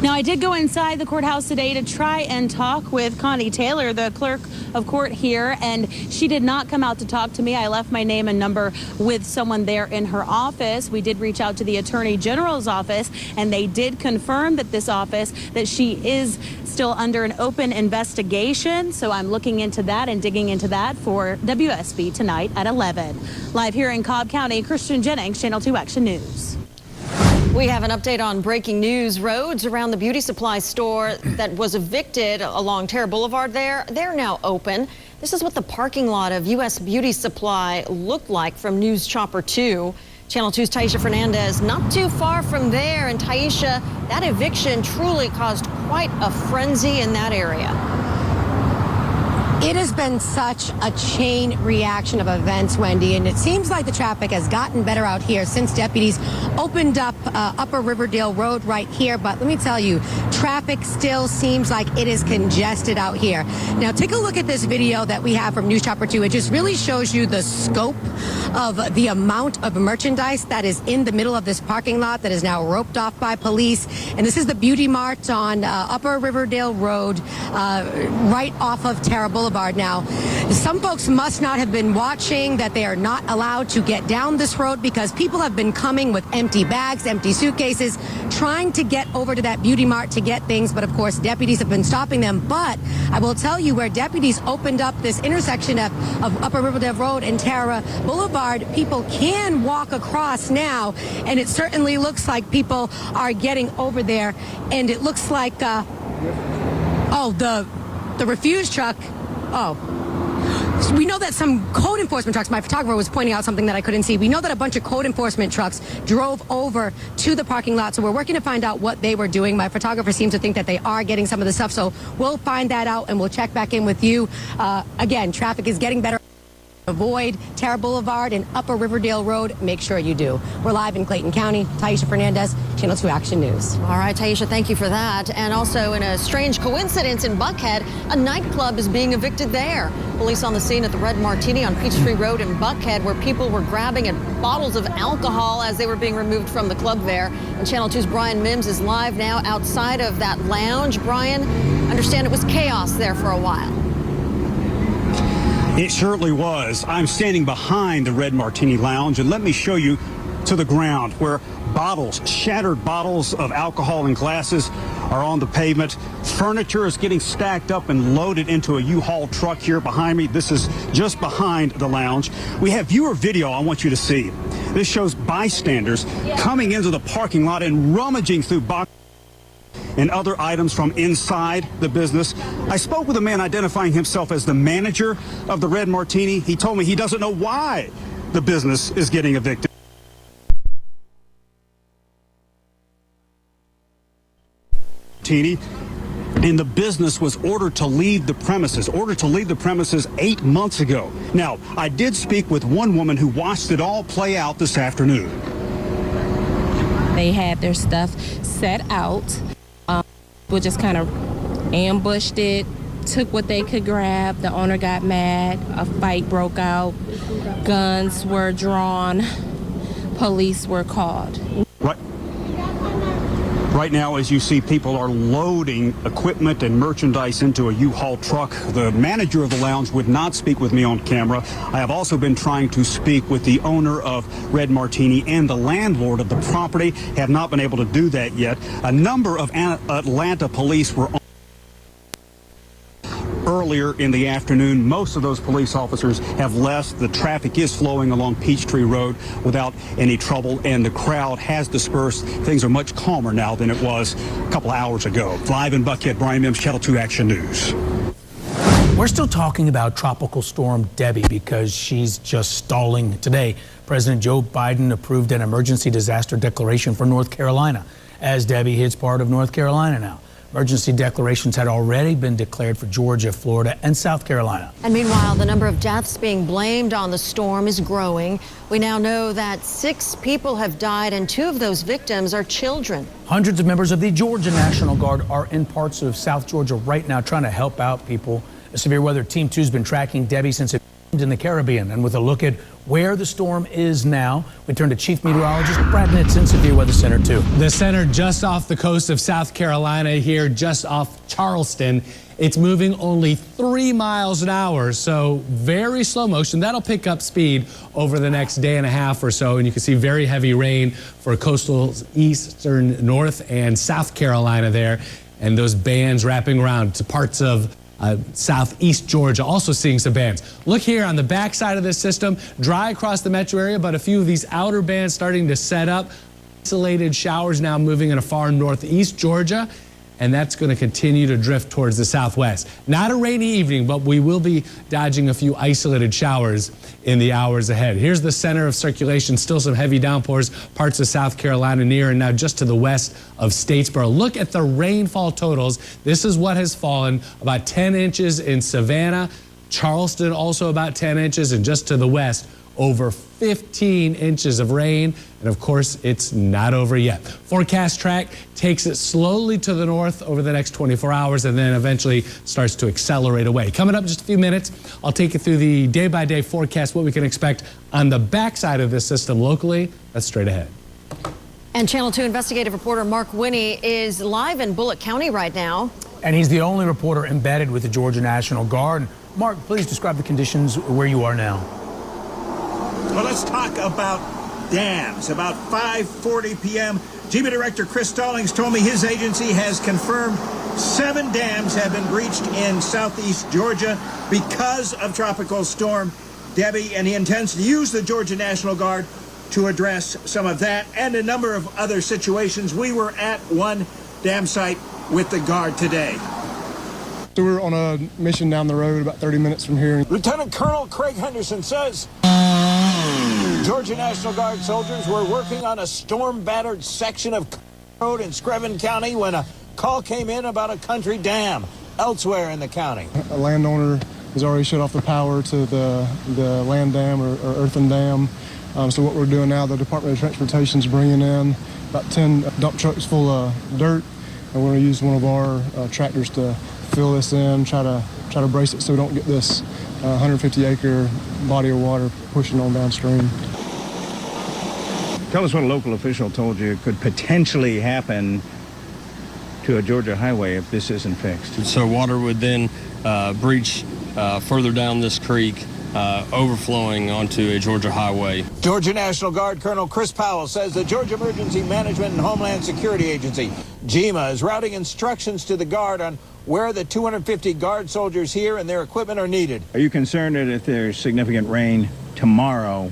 S11: Now, I did go inside the courthouse today to try and talk with Connie Taylor, the clerk of court here, and she did not come out to talk to me. I left my name and number with someone there in her office. We did reach out to the Attorney General's office, and they did confirm that this office, that she is still under an open investigation. So I'm looking into that and digging into that for WSB tonight at 11. Live here in Cobb County, Christian Jennings, Channel 2 Action News.
S9: We have an update on breaking news. Roads around the beauty supply store that was evicted along Terra Boulevard they're now open. This is what the parking lot of U.S. Beauty Supply looked like from News Chopper 2. Channel 2's Taisha Fernandez not too far from there. And Taisha, that eviction truly caused quite a frenzy in that area.
S13: It has been such a chain reaction of events, Wendy, and it seems like the traffic has gotten better out here since deputies opened up Upper Riverdale Road right here. But let me tell you, traffic still seems like it is congested out here. Now, take a look at this video that we have from News Chopper 2. It just really shows you the scope of the amount of merchandise that is in the middle of this parking lot that is now roped off by police. And this is the Beauty Mart on Upper Riverdale Road, right off of Terra Boulevard. Now, some folks must not have been watching that they are not allowed to get down this road because people have been coming with empty bags, empty suitcases, trying to get over to that Beauty Mart to get things. But of course, deputies have been stopping them. But I will tell you, where deputies opened up this intersection of Upper Riverdale Road and Terra Boulevard, people can walk across now. And it certainly looks like people are getting over there. And it looks like, the refuse truck. Oh, We know that some code enforcement trucks, my photographer was pointing out something that I couldn't see. We know that a bunch of code enforcement trucks drove over to the parking lot, so we're working to find out what they were doing. My photographer seems to think that they are getting some of the stuff, so we'll find that out and we'll check back in with you. Again, traffic is getting better. Avoid Terra Boulevard and Upper Riverdale Road. Make sure you do. We're live in Clayton County. Taisha Fernandez, Channel 2 Action News.
S9: All right, Taisha, thank you for that. And also, in a strange coincidence in Buckhead, a nightclub is being evicted there. Police on the scene at the Red Martini on Peachtree Road in Buckhead, where people were grabbing at bottles of alcohol as they were being removed from the club there. And Channel 2's Brian Mims is live now outside of that lounge. Brian, I understand it was chaos there for a while.
S14: It certainly was. I'm standing behind the Red Martini Lounge, and let me show you to the ground where bottles, shattered bottles of alcohol and glasses are on the pavement. Furniture is getting stacked up and loaded into a U-Haul truck here behind me. This is just behind the lounge. We have viewer video I want you to see. This shows bystanders coming into the parking lot and rummaging through boxes and other items from inside the business. I spoke with a man identifying himself as the manager of the Red Martini. He told me he doesn't know why the business is getting evicted. And the business was ordered to leave the premises, 8 months ago. Now, I did speak with one woman who watched it all play out this afternoon.
S15: They had their stuff set out. We just kind of ambushed it, took what they could grab. The owner got mad. A fight broke out. Guns were drawn. Police were called.
S14: Right now, as you see, people are loading equipment and merchandise into a U-Haul truck. The manager of the lounge would not speak with me on camera. I have also been trying to speak with the owner of Red Martini and the landlord of the property. Have not been able to do that yet. A number of Atlanta police were on earlier in the afternoon. Most of those police officers have left. The traffic is flowing along Peachtree Road without any trouble, and the crowd has dispersed. Things are much calmer now than it was a couple of hours ago. Live in Buckhead, Brian Mims, Channel 2 Action News.
S10: We're still talking about Tropical Storm Debby because she's just stalling today. President Joe Biden approved an emergency disaster declaration for North Carolina as Debby hits part of North Carolina now. Emergency declarations had already been declared for Georgia, Florida, and South Carolina.
S9: And meanwhile, the number of deaths being blamed on the storm is growing. We now know that 6 people have died, and 2 of those victims are children.
S10: Hundreds of members of the Georgia National Guard are in parts of South Georgia right now trying to help out people. A severe weather Team 2 has been tracking Debby since it in the Caribbean. And with a look at where the storm is now, we turn to Chief Meteorologist Brad Nitz in Severe Weather Center 2.
S16: The center just off the coast of South Carolina here, just off Charleston. It's moving only 3 miles an hour, so very slow motion. That'll pick up speed over the next day and a half or so, and you can see very heavy rain for coastal eastern North and South Carolina there, and those bands wrapping around to parts of southeast Georgia, also seeing some bands. Look here on the backside of this system, dry across the metro area, but a few of these outer bands starting to set up. Isolated showers now moving in a far northeast Georgia, and that's going to continue to drift towards the southwest. Not a rainy evening, but we will be dodging a few isolated showers in the hours ahead. Here's the center of circulation, still some heavy downpours, parts of South Carolina near and now just to the west of Statesboro. Look at the rainfall totals. This is what has fallen, about 10 inches in Savannah, Charleston also about 10 inches, and just to the west, over 15 inches of rain, and of course, it's not over yet. Forecast track takes it slowly to the north over the next 24 hours and then eventually starts to accelerate away. Coming up in just a few minutes, I'll take you through the day-by-day forecast, what we can expect on the backside of this system locally. That's straight ahead.
S9: And Channel 2 investigative reporter Mark Winnie is live in Bullock County right now.
S10: And he's the only reporter embedded with the Georgia National Guard. Mark, please describe the conditions where you are now.
S17: Well, let's talk about dams. About 5:40 p.m., GBA Director Chris Stallings told me his agency has confirmed 7 dams have been breached in southeast Georgia because of Tropical Storm Debby, and he intends to use the Georgia National Guard to address some of that and a number of other situations. We were at one dam site with the Guard today.
S18: We're on a mission down the road about 30 minutes from here.
S17: Lieutenant Colonel Craig Henderson says Georgia National Guard soldiers were working on a storm-battered section of road in Screven County when a call came in about a country dam elsewhere in the county.
S18: A landowner has already shut off the power to the land dam or earthen dam. So what we're doing now, the Department of Transportation is bringing in about 10 dump trucks full of dirt, and we're going to use one of our tractors to fill this in, try to brace it so we don't get this 150-acre body of water pushing on downstream.
S17: Tell us what a local official told you could potentially happen to a Georgia highway if this isn't fixed.
S19: So water would then breach further down this creek, overflowing onto a Georgia highway.
S17: Georgia National Guard Colonel Chris Powell says the Georgia Emergency Management and Homeland Security Agency, GEMA, is routing instructions to the Guard on where the 250 Guard soldiers here and their equipment are needed. Are you concerned that if there's significant rain tomorrow,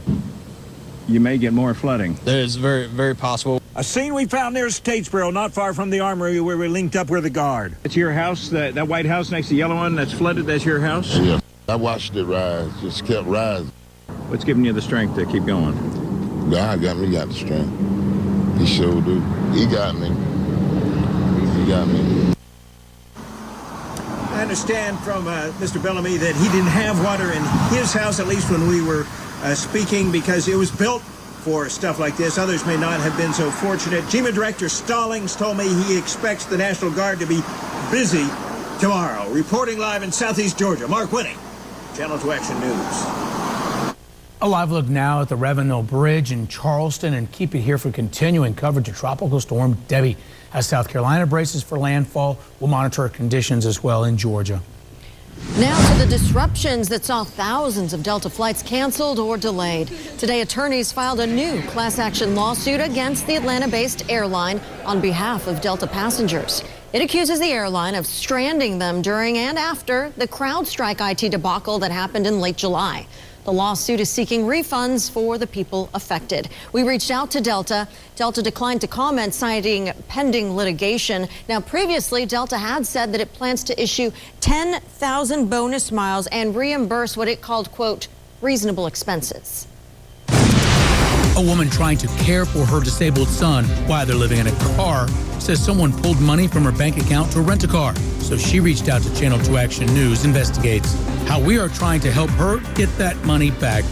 S17: you may get more flooding?
S19: That is very, very possible.
S17: A scene we found near Statesboro, not far from the armory where we linked up with the Guard. It's your house, that white house next to the yellow one that's flooded, that's your house?
S20: Yeah, I watched it rise, just kept rising.
S17: What's giving you the strength to keep going?
S20: God got the strength. He sure do. He got me. He got me.
S17: I understand from Mr. Bellamy that he didn't have water in his house, at least when we were speaking, because it was built for stuff like this. Others may not have been so fortunate. GEMA Director Stallings told me he expects the National Guard to be busy tomorrow. Reporting live in Southeast Georgia, Mark Winning, Channel 2 Action News.
S10: A live look now at the Ravenel Bridge in Charleston, and keep it here for continuing coverage of Tropical Storm Debby. As South Carolina braces for landfall, we'll monitor conditions as well in Georgia.
S9: Now to the disruptions that saw thousands of Delta flights canceled or delayed. Today, attorneys filed a new class action lawsuit against the Atlanta-based airline on behalf of Delta passengers. It accuses the airline of stranding them during and after the CrowdStrike IT debacle that happened in late July. The lawsuit is seeking refunds for the people affected. We reached out to Delta. Delta declined to comment, citing pending litigation. Now, previously, Delta had said that it plans to issue 10,000 bonus miles and reimburse what it called, quote, reasonable expenses.
S10: A woman trying to care for her disabled son while they're living in a car says someone pulled money from her bank account to rent a car. So she reached out to Channel 2 Action News investigates how we are trying to help her get that money back.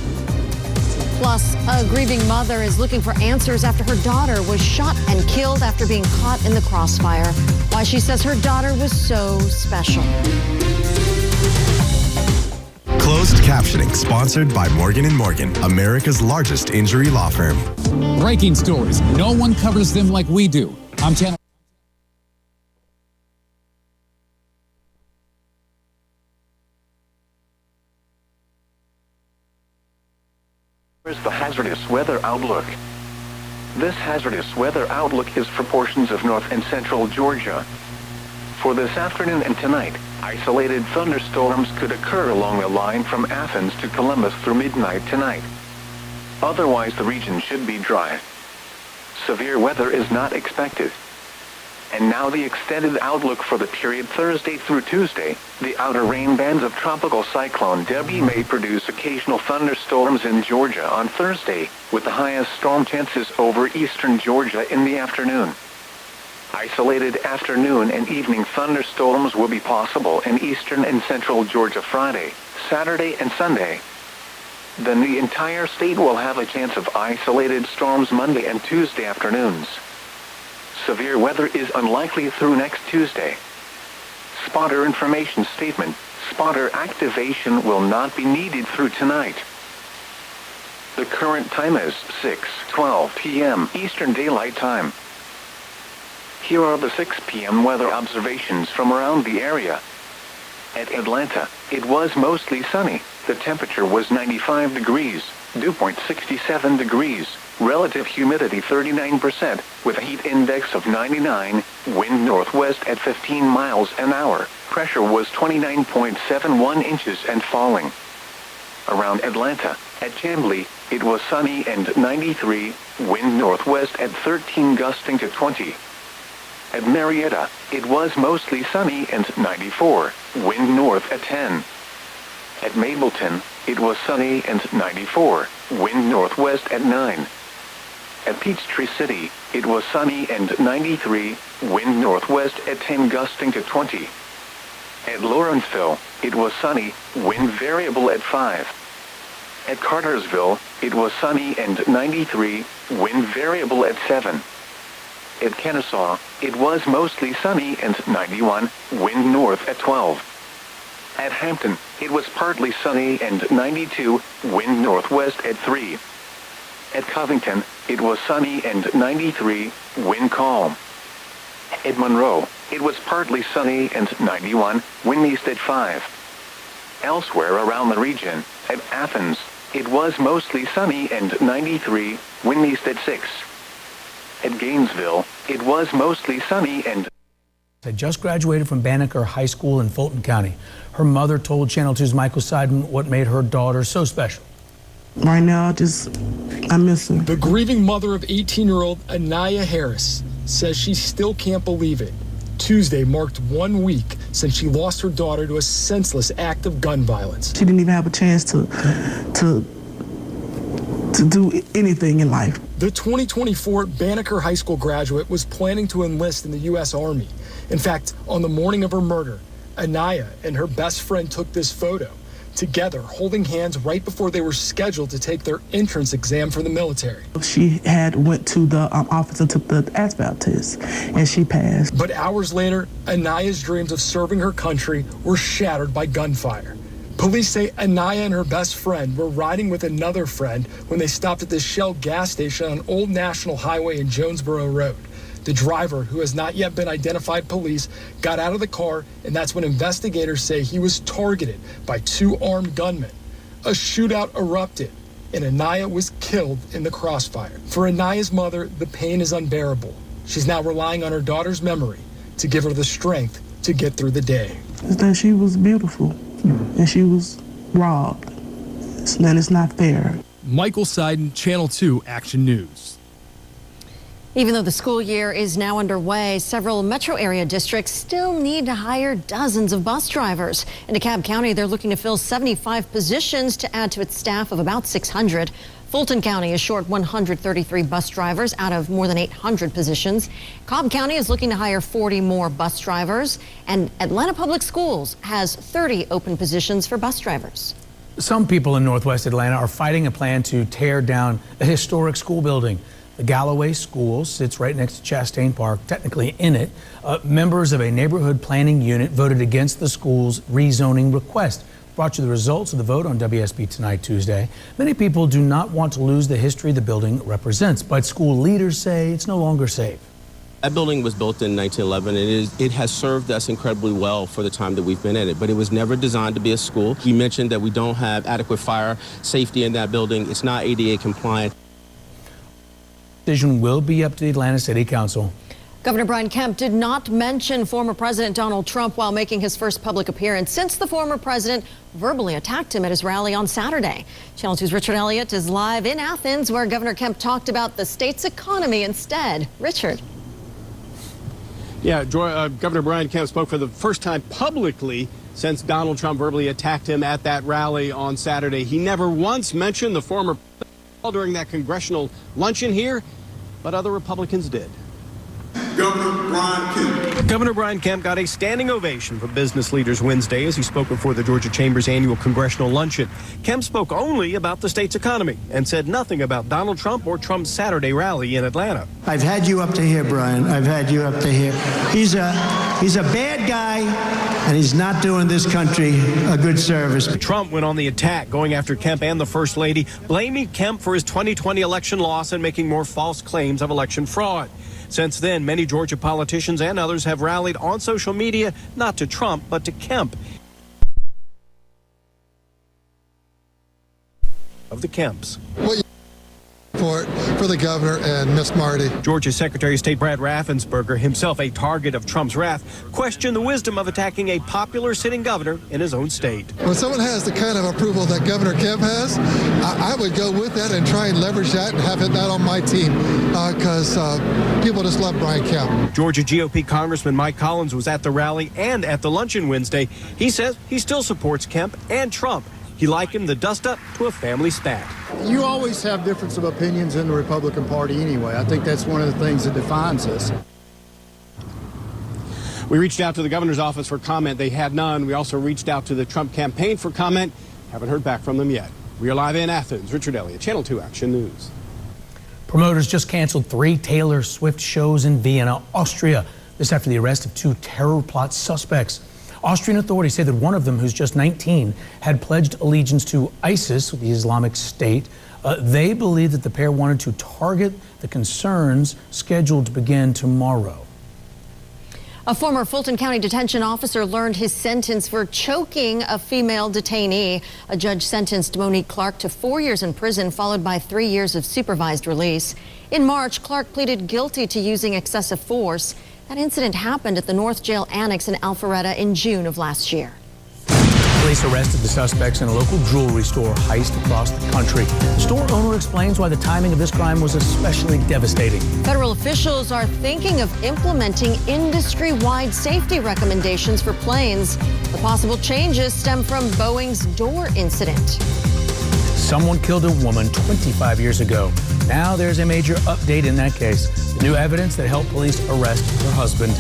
S9: Plus, a grieving mother is looking for answers after her daughter was shot and killed after being caught in the crossfire. Why she says her daughter was so special.
S21: Closed captioning sponsored by Morgan & Morgan, America's largest injury law firm.
S22: Breaking stories. No one covers them like we do. I'm Channel.
S1: Here's the hazardous weather outlook. This hazardous weather outlook is for portions of north and central Georgia. For this afternoon and tonight, isolated thunderstorms could occur along the line from Athens to Columbus through midnight tonight. Otherwise, the region should be dry. Severe weather is not expected. And now the extended outlook for the period Thursday through Tuesday. The outer rain bands of Tropical Cyclone Debby may produce occasional thunderstorms in Georgia on Thursday, with the highest storm chances over eastern Georgia in the afternoon. Isolated afternoon and evening thunderstorms will be possible in eastern and central Georgia Friday, Saturday, and Sunday. Then the entire state will have a chance of isolated storms Monday and Tuesday afternoons. Severe weather is unlikely through next Tuesday. Spotter information statement. Spotter activation will not be needed through tonight. The current time is 6:12 p.m. Eastern Daylight Time. Here are the 6 p.m. weather observations from around the area. At Atlanta, it was mostly sunny. The temperature was 95 degrees, dew point 67 degrees, relative humidity 39%, with a heat index of 99, wind northwest at 15 miles an hour. Pressure was 29.71 inches and falling. Around Atlanta, at Chamblee, it was sunny and 93, wind northwest at 13 gusting to 20. At Marietta, it was mostly sunny and 94, wind north at 10. At Mableton, it was sunny and 94, wind northwest at 9. At Peachtree City, it was sunny and 93, wind northwest at 10 gusting to 20. At Lawrenceville, it was sunny, wind variable at 5. At Cartersville, it was sunny and 93, wind variable at 7. At Kennesaw, it was mostly sunny and 91, wind north at 12. At Hampton, it was partly sunny and 92, wind northwest at 3. At Covington, it was sunny and 93, wind calm. At Monroe, it was partly sunny and 91, wind east at 5. Elsewhere around the region, at Athens, it was mostly sunny and 93, wind east at 6. At Gainesville, it was mostly sunny and...
S10: Had just graduated from Banneker High School in Fulton County. Her mother told Channel 2's Michael Seiden what made her daughter so special.
S2: Right now, I miss her.
S3: The grieving mother of 18-year-old Anaya Harris says she still can't believe it. Tuesday marked 1 week since she lost her daughter to a senseless act of gun violence.
S2: She didn't even have a chance to do anything in life.
S3: The 2024 Banneker High School graduate was planning to enlist in the U.S. Army. In fact, on the morning of her murder, Anaya and her best friend took this photo, together holding hands right before they were scheduled to take their entrance exam for the military.
S2: She had went to the office and took the asphalt test, and she passed.
S3: But hours later, Anaya's dreams of serving her country were shattered by gunfire. Police say Anaya and her best friend were riding with another friend when they stopped at this Shell gas station on Old National Highway in Jonesboro Road. The driver, who has not yet been identified police, got out of the car, and that's when investigators say he was targeted by 2 armed gunmen. A shootout erupted, and Anaya was killed in the crossfire. For Anaya's mother, the pain is unbearable. She's now relying on her daughter's memory to give her the strength to get through the day.
S2: It's that she was beautiful, and she was robbed. And it's not fair.
S3: Michael Seiden, Channel 2 Action News.
S9: Even though the school year is now underway, several metro area districts still need to hire dozens of bus drivers. In DeKalb County, they're looking to fill 75 positions to add to its staff of about 600. Fulton County is short 133 bus drivers out of more than 800 positions. Cobb County is looking to hire 40 more bus drivers. And Atlanta Public Schools has 30 open positions for bus drivers.
S10: Some people in Northwest Atlanta are fighting a plan to tear down a historic school building. The Galloway School sits right next to Chastain Park, technically in it. Members of a neighborhood planning unit voted against the school's rezoning request. Brought you the results of the vote on WSB Tonight Tuesday. Many people do not want to lose the history the building represents, but school leaders say it's no longer safe.
S23: That building was built in 1911, and it has served us incredibly well for the time that we've been in it, but it was never designed to be a school. You mentioned that we don't have adequate fire safety in that building. It's not ADA compliant.
S10: Decision will be up to the Atlanta City Council.
S9: Governor Brian Kemp did not mention former President Donald Trump while making his first public appearance since the former president verbally attacked him at his rally on Saturday. Channel 2's Richard Elliott is live in Athens, where Governor Kemp talked about the state's economy instead. Richard.
S24: Yeah, Governor Brian Kemp spoke for the first time publicly since Donald Trump verbally attacked him at that rally on Saturday. He never once mentioned the former president during that congressional luncheon here, but other Republicans did. Governor Brian Kemp got a standing ovation from business leaders Wednesday as he spoke before the Georgia Chamber's annual congressional luncheon. Kemp spoke only about the state's economy and said nothing about Donald Trump or Trump's Saturday rally in Atlanta.
S25: I've had you up to here, Brian. I've had you up to here. He's a bad guy, and he's not doing this country a good service.
S24: Trump went on the attack, going after Kemp and the First Lady, blaming Kemp for his 2020 election loss and making more false claims of election fraud. Since then, many Georgia politicians and others have rallied on social media, not to Trump, but to Kemp. Of the Kemps.
S26: What
S4: support for the governor and Miss Marty.
S24: Georgia's Secretary of State Brad Raffensperger, himself a target of Trump's wrath, questioned the wisdom of attacking a popular sitting governor in his own state.
S4: When someone has the kind of approval that Governor Kemp has, I would go with that and try and leverage that and have that on my team because people just love Brian Kemp.
S24: Georgia GOP Congressman Mike Collins was at the rally and at the luncheon Wednesday. He says he still supports Kemp and Trump. He likened the dust-up to a family spat.
S5: You always have difference of opinions in the Republican Party anyway. I think that's one of the things that defines us.
S24: We reached out to the governor's office for comment. They had none. We also reached out to the Trump campaign for comment. Haven't heard back from them yet. We are live in Athens. Richard Elliott, Channel 2 Action News.
S10: Promoters just canceled 3 Taylor Swift shows in Vienna, Austria. This after the arrest of 2 terror plot suspects. Austrian authorities say that one of them, who's just 19, had pledged allegiance to ISIS, the Islamic State. They believe that the pair wanted to target the concerns scheduled to begin tomorrow.
S9: A former Fulton County detention officer learned his sentence for choking a female detainee. A judge sentenced Monique Clark to 4 years in prison, followed by 3 years of supervised release. In March, Clark pleaded guilty to using excessive force. That incident happened at the North Jail Annex in Alpharetta in June of last year.
S10: Police arrested the suspects in a local jewelry store heist across the country. The store owner explains why the timing of this crime was especially devastating.
S9: Federal officials are thinking of implementing industry-wide safety recommendations for planes. The possible changes stem from Boeing's door incident.
S10: Someone killed a woman 25 years ago. Now there's a major update in that case. New evidence that helped police arrest her husband.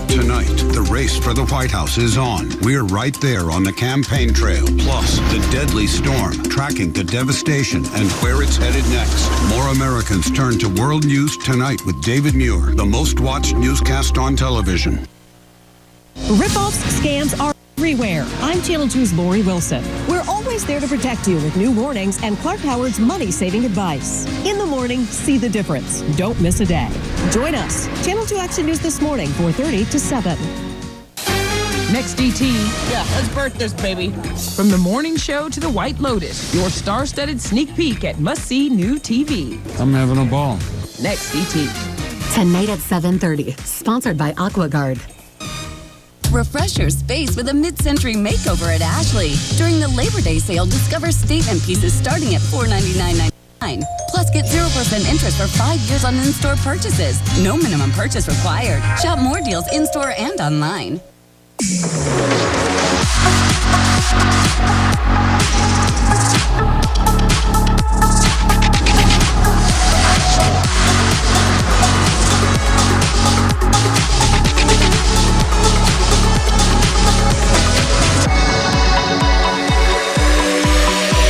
S6: Tonight, the race for the White House is on. We're right there on the campaign trail. Plus, the deadly storm, tracking the devastation and where it's headed next. More Americans turn to world news tonight with David Muir, the most watched newscast on television.
S7: Rip-offs, scams are everywhere. I'm Channel 2's Lori Wilson. We're always there to protect you with new warnings and Clark Howard's money-saving advice. In the morning, see the difference. Don't miss a day. Join us. Channel 2 Action News this morning, 4:30 to 7.
S8: Next DT. Yeah, let's birth this baby. From the morning show to the White Lotus, your star-studded sneak peek at must-see new TV.
S26: I'm having a ball.
S8: Next DT.
S27: Tonight at 7:30. Sponsored by AquaGuard.
S28: Refresh your space with a mid-century makeover at Ashley. During the Labor Day sale, discover statement pieces starting at $499.99. Plus, get 0% interest for 5 years on in-store purchases. No minimum purchase required. Shop more deals in-store and online.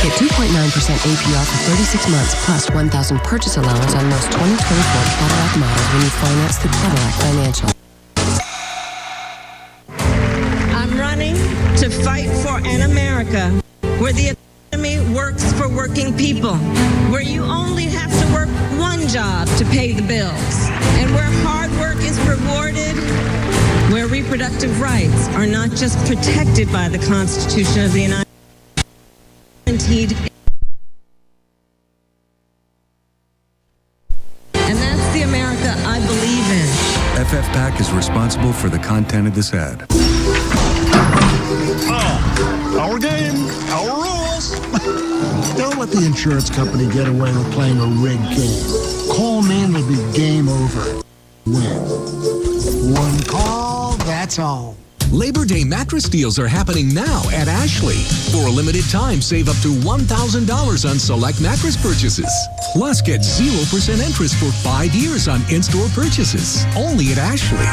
S27: Get 2.9% APR for 36 months plus $1,000 purchase allowance on most 2024 Cadillac models when you finance through Cadillac Financial.
S29: I'm running to fight for an America where the economy works for working people, where you only have to work one job to pay the bills, and where hard work is rewarded, where reproductive rights are not just protected by the Constitution of the United States. And that's the America I believe in.
S30: FFPAC is responsible for the content of this ad.
S31: Our game, our rules.
S32: Don't let the insurance company get away with playing a rigged game. Call me and it'll be game over. Win. One call, that's all.
S33: Labor Day mattress deals are happening now at Ashley. For a limited time, save up to $1,000 on select mattress purchases. Plus, get 0% interest for 5 years on in-store purchases. Only at Ashley.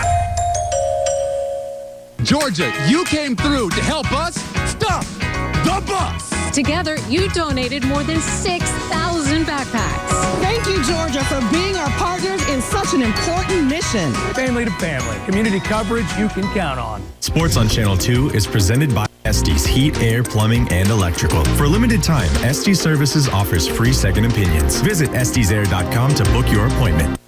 S22: Georgia, you came through to help us stop the bus.
S11: Together, you donated more than 6,000 backpacks.
S7: Thank you, Georgia, for being our partners in such an important mission.
S10: Family to family, community coverage you can count on.
S21: Sports on Channel 2 is presented by Estes Heat, Air, Plumbing, and Electrical. For a limited time, Estes Services offers free second opinions. Visit estesair.com to book your appointment.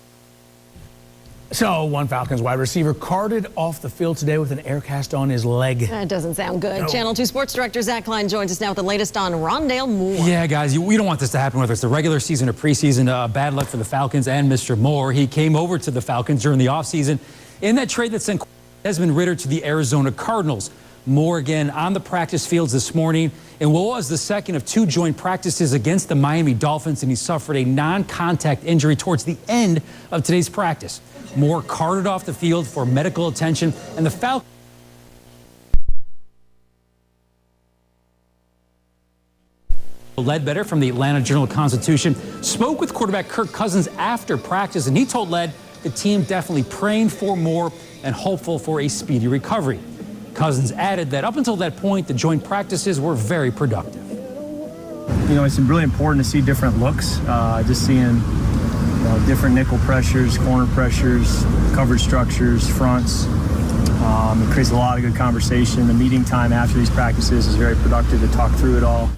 S10: So, one Falcons wide receiver carted off the field today with an air cast on his leg.
S9: That doesn't sound good.
S10: No.
S9: Channel 2 Sports Director Zach Klein joins us now with the latest on Rondale Moore.
S1: Yeah, guys, we don't want this to happen, whether it's the regular season or preseason. Bad luck for the Falcons and Mr. Moore. He came over to the Falcons during the offseason in that trade that sent Desmond Ridder to the Arizona Cardinals. Moore again on the practice fields this morning in what was the second of 2 joint practices against the Miami Dolphins, and he suffered a non-contact injury towards the end of today's practice. Moore carted off the field for medical attention, and the Falcons Ledbetter from the Atlanta Journal-Constitution spoke with quarterback Kirk Cousins after practice, and he told Led the team definitely praying for Moore and hopeful for a speedy recovery. Cousins added that up until that point, the joint practices were very productive.
S2: You know, it's really important to see different looks, just seeing different nickel pressures, corner pressures, coverage structures, fronts. It creates a lot of good conversation. The meeting time after these practices is very productive to talk through it all.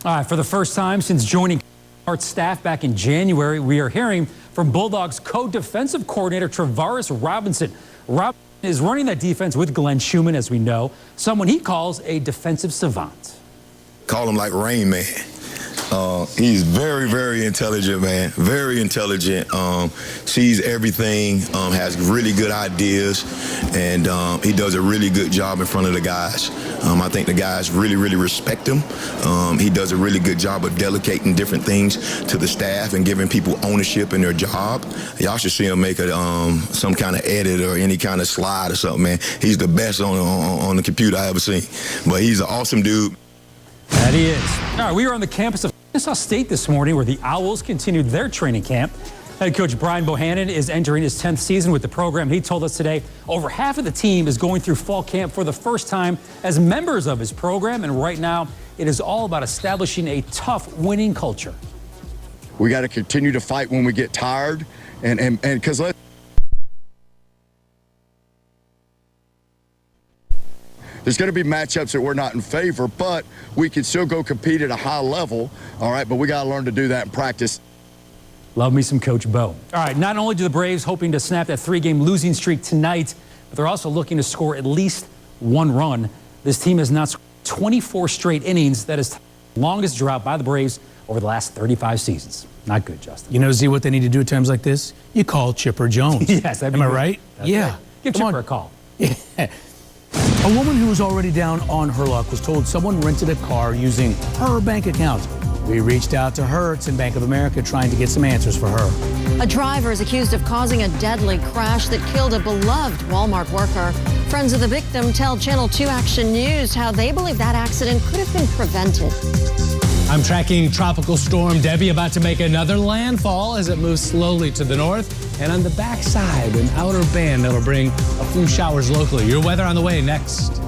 S1: All right, for the first time since joining Art's staff back in January, we are hearing from Bulldogs co-defensive coordinator Travaris Robinson. Robinson is running that defense with Glenn Schumann, as we know, someone he calls a defensive savant.
S3: Call him like Rain Man. He's very, very intelligent, man. Very intelligent. Sees everything, has really good ideas, and he does a really good job in front of the guys. I think the guys really, really respect him. He does a really good job of delegating different things to the staff and giving people ownership in their job. Y'all should see him make some kind of edit or any kind of slide or something, man. He's the best on the computer I ever seen. But he's an awesome dude.
S1: That he is. All right, we are on the campus of Arkansas State this morning, where the Owls continued their training camp. Head coach Brian Bohannon is entering his 10th season with the program. He told us today over half of the team is going through fall camp for the first time as members of his program, and right now it is all about establishing a tough winning culture.
S12: We got to continue to fight when we get tired, and because there's going to be matchups that we're not in favor, but we can still go compete at a high level, all right? But we got to learn to do that in practice.
S1: Love me some Coach Bo. All right, not only do the Braves hoping to snap that 3-game losing streak tonight, but they're also looking to score at least 1 run. This team has not scored 24 straight innings. That is the longest drought by the Braves over the last 35 seasons. Not good, Justin.
S10: You know, Z, what they need to do at times like this? You call Chipper Jones.
S1: Yes,
S10: am I right?
S1: That's
S10: yeah.
S1: Right. Give Chipper a call.
S10: Yeah. A woman who was already down on her luck was told someone rented a car using her bank account. We reached out to Hertz and Bank of America trying to get some answers for her.
S9: A driver is accused of causing a deadly crash that killed a beloved Walmart worker. Friends of the victim tell Channel 2 Action News how they believe that accident could have been prevented.
S13: I'm tracking Tropical Storm Debby, about to make another landfall as it moves slowly to the north. And on the backside, an outer band that'll bring a few showers locally. Your weather on the way next.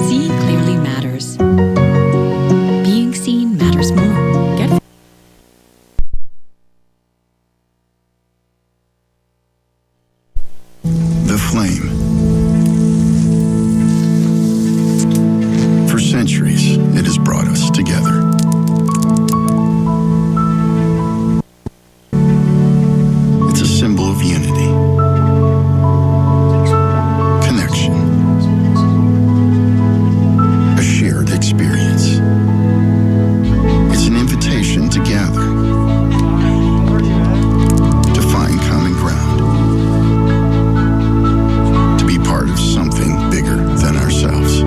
S27: Seeing clearly matters. Being seen matters more. Get
S14: the flame. For centuries, it has brought us together. It's a symbol of unity, connection, a shared experience. It's an invitation to gather, to find common ground, to be part of something bigger than ourselves.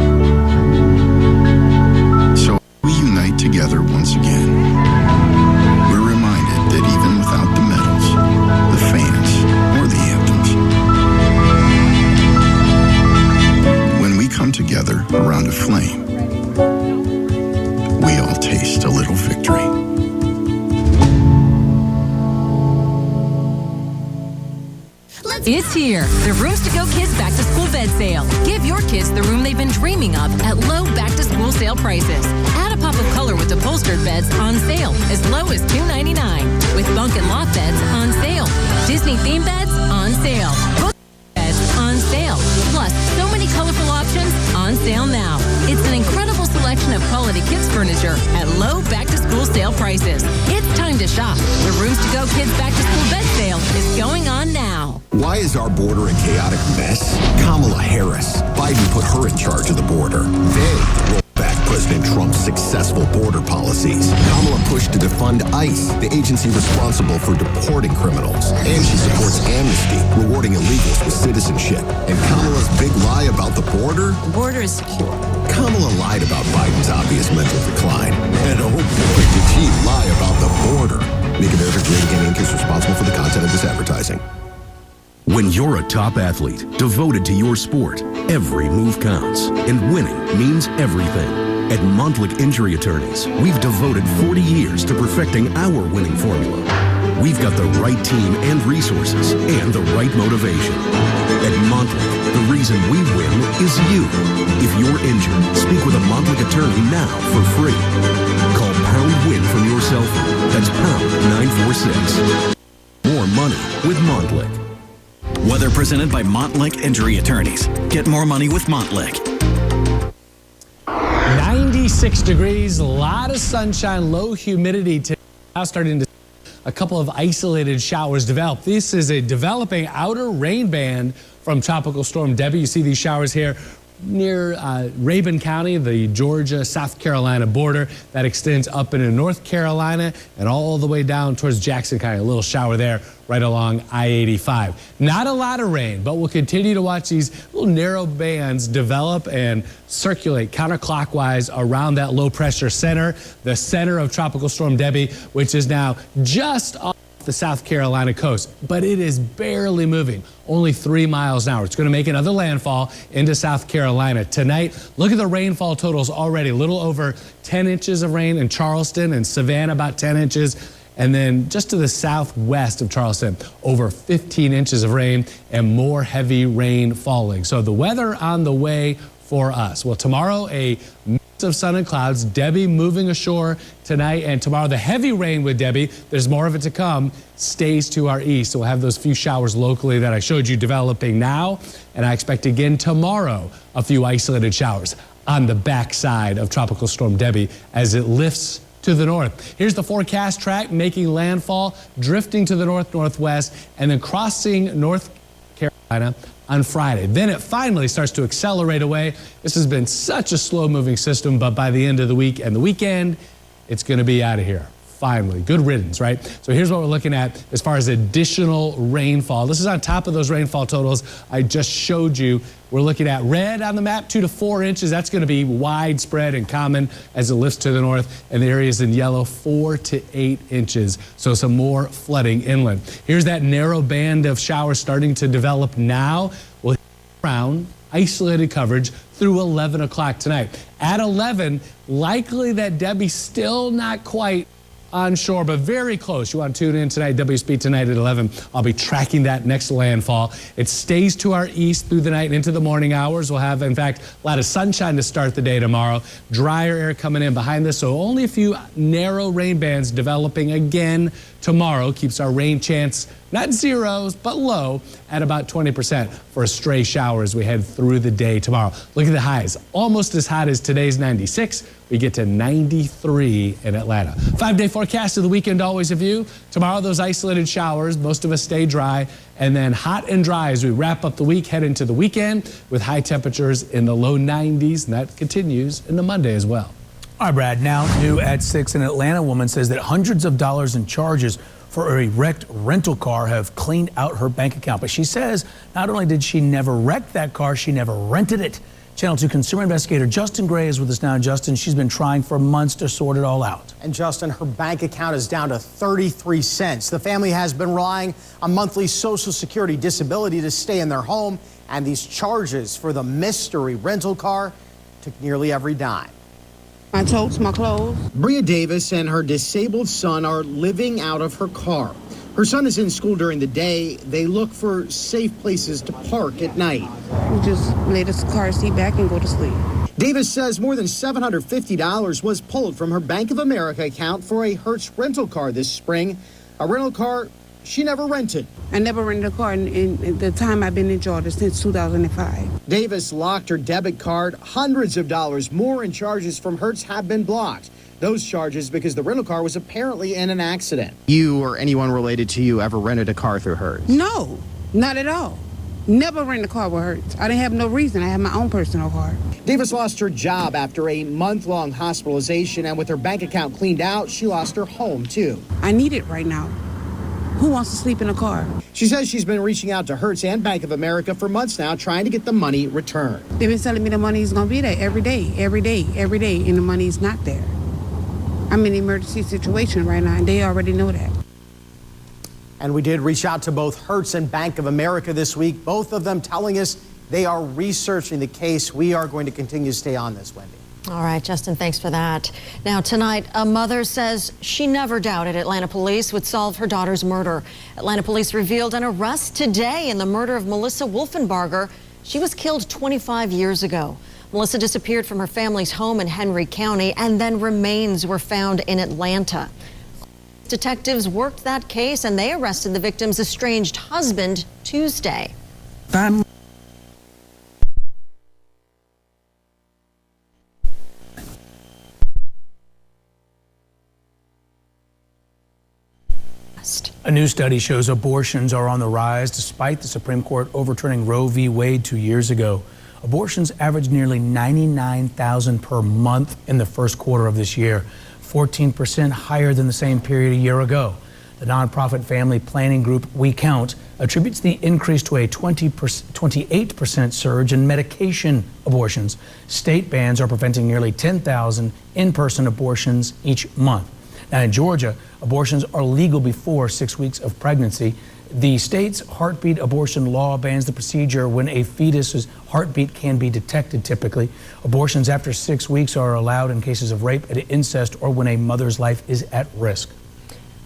S14: So we unite together once again. We're reminded that even without the medals, the fans, or the anthems, when we come together around a flame, we all taste a little victory.
S28: It's here. The Rooms to Go Kids Back to School Bed Sale. Give your kids the room they've been dreaming of at low back to school sale prices. Add a pop of color with upholstered beds on sale as low as $2.99. With bunk and loft beds on sale. Disney theme beds on sale. Book beds on sale. Plus, so many colorful options on sale now. It's an incredible selection of quality kids furniture at low back to school Walmart's back-to-school bed sale is going on now.
S4: Why is our border a chaotic mess? Kamala Harris. Biden put her in charge of the border. They rolled back President Trump's successful border policies. Kamala pushed to defund ICE, the agency responsible for deporting criminals. And she supports amnesty, rewarding illegals with citizenship. And Kamala's big lie about the border?
S28: The border is secure.
S4: Kamala lied about Biden's obvious mental decline. And oh boy, did she lie about the border. Make America Great Again Inc. is responsible for the content of this advertising.
S33: When you're a top athlete, devoted to your sport, every move counts, and winning means everything. At Montlick Injury Attorneys, we've devoted 40 years to perfecting our winning formula. We've got the right team and resources and the right motivation. At Montlick, the reason we win is you. If you're injured, speak with a Montlick attorney now for free. Call #WIN from your cell phone. That's #946. More money with Montlick.
S5: Weather presented by Montlick Injury Attorneys. Get more money with Montlick.
S13: 96 degrees, a lot of sunshine, low humidity today. Now starting to see a couple of isolated showers develop. This is a developing outer rain band from Tropical Storm Debby. You see these showers here near Rabun County, the Georgia-South Carolina border that extends up into North Carolina and all the way down towards Jackson County. A little shower there right along I-85. Not a lot of rain, but we'll continue to watch these little narrow bands develop and circulate counterclockwise around that low pressure center, the center of Tropical Storm Debby, which is now just off the South Carolina coast, but it is barely moving, only 3 miles an hour. It's going to make another landfall into South Carolina tonight. Look at the rainfall totals already, a little over 10 inches of rain in Charleston and Savannah, about 10 inches. And then just to the southwest of Charleston, over 15 inches of rain and more heavy rain falling. So the weather on the way for us. Well, tomorrow, a mix of sun and clouds. Debby moving ashore tonight and tomorrow. The heavy rain with Debby, there's more of it to come, stays to our east. So we'll have those few showers locally that I showed you developing now. And I expect again tomorrow, a few isolated showers on the backside of Tropical Storm Debby as it lifts to the north. Here's the forecast track making landfall, drifting to the north-northwest, and then crossing North Carolina on Friday. Then it finally starts to accelerate away. This has been such a slow-moving system, but by the end of the week and the weekend, it's going to be out of here. Finally, good riddance, right? So here's what we're looking at as far as additional rainfall. This is on top of those rainfall totals I just showed you. We're looking at red on the map, 2 to 4 inches. That's going to be widespread and common as it lifts to the north. And the areas in yellow, 4 to 8 inches. So some more flooding inland. Here's that narrow band of showers starting to develop now. We'll hit around isolated coverage through 11 o'clock tonight. At 11, likely that Debby's still not quite onshore, but very close. You want to tune in tonight, WSB tonight at 11. I'll be tracking that next landfall. It stays to our east through the night and into the morning hours. We'll have, in fact, a lot of sunshine to start the day tomorrow. Drier air coming in behind this, so only a few narrow rain bands developing again tomorrow. Keeps our rain chance not zeros, but low at about 20% for a stray shower as we head through the day tomorrow. Look at the highs. Almost as hot as today's 96. We get to 93 in Atlanta. 5-day forecast of the weekend always a view. Tomorrow, those isolated showers. Most of us stay dry. And then hot and dry as we wrap up the week, head into the weekend with high temperatures in the low 90s. And that continues into Monday as well.
S10: All right, Brad. Now, new at 6, an Atlanta woman says that hundreds of dollars in charges for a wrecked rental car have cleaned out her bank account. But she says not only did she never wreck that car, she never rented it. Channel 2 consumer investigator Justin Gray is with us now. Justin, she's been trying for months to sort it all out.
S6: And Justin, her bank account is down to 33 cents. The family has been relying on monthly Social Security disability to stay in their home. And these charges for the mystery rental car took nearly every dime.
S15: My totes, my clothes.
S6: Bria Davis and her disabled son are living out of her car. Her son is in school during the day. They look for safe places to park at night.
S15: We just lay the car seat back and go to sleep.
S6: Davis says more than $750 was pulled from her Bank of America account for a Hertz rental car this spring, a rental car she never rented.
S15: I never rented a car in the time I've been in Georgia, since 2005.
S6: Davis locked her debit card. Hundreds of dollars more in charges from Hertz have been blocked. those charges because the rental car was apparently in an accident.
S8: You or anyone related to you ever rented a car through hers?
S15: No, not at all. Never rent a car with hers. I didn't have no reason. I had my own personal car.
S6: Davis lost her job after a month-long hospitalization, and with her bank account cleaned out, she lost her home, too.
S15: I need it right now. Who wants to sleep in a car?
S6: She says she's been reaching out to Hertz and Bank of America for months now, trying to get the money returned.
S15: They've been telling me the money is going to be there every day, and the money is not there. I'm in an emergency situation right now, and they already know that.
S6: And we did reach out to both Hertz and Bank of America this week, both of them telling us they are researching the case. We are going to continue to stay on this, Wendy.
S9: All right, Justin, thanks for that. Now, tonight, a mother says she never doubted Atlanta police would solve her daughter's murder. Atlanta police revealed an arrest today in the murder of Melissa Wolfenbarger. She was killed 25 years ago. Melissa disappeared from her family's home in Henry County, and then remains were found in Atlanta. Detectives worked that case, and they arrested the victim's estranged husband Tuesday.
S10: A new study shows abortions are on the rise despite the Supreme Court overturning Roe v. Wade 2 years ago. Abortions averaged nearly 99,000 per month in the first quarter of this year, 14% higher than the same period a year ago. The nonprofit family planning group We Count attributes the increase to a 28% surge in medication abortions. State bans are preventing nearly 10,000 in-person abortions each month. Now, in Georgia, abortions are legal before 6 weeks of pregnancy. The state's heartbeat abortion law bans the procedure when a fetus's heartbeat can be detected typically. Abortions after 6 weeks are allowed in cases of rape and incest or when a mother's life is at risk.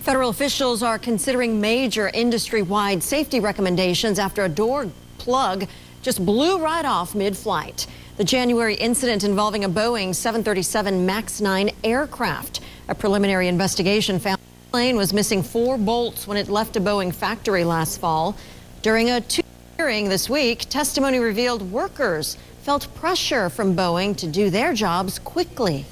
S9: Federal officials are considering major industry-wide safety recommendations after a door plug just blew right off mid-flight. The January incident involving a Boeing 737 MAX 9 aircraft. A preliminary investigation found the plane was missing 4 bolts when it left a Boeing factory last fall. During a hearing this week, testimony revealed workers felt pressure from Boeing to do their jobs quickly.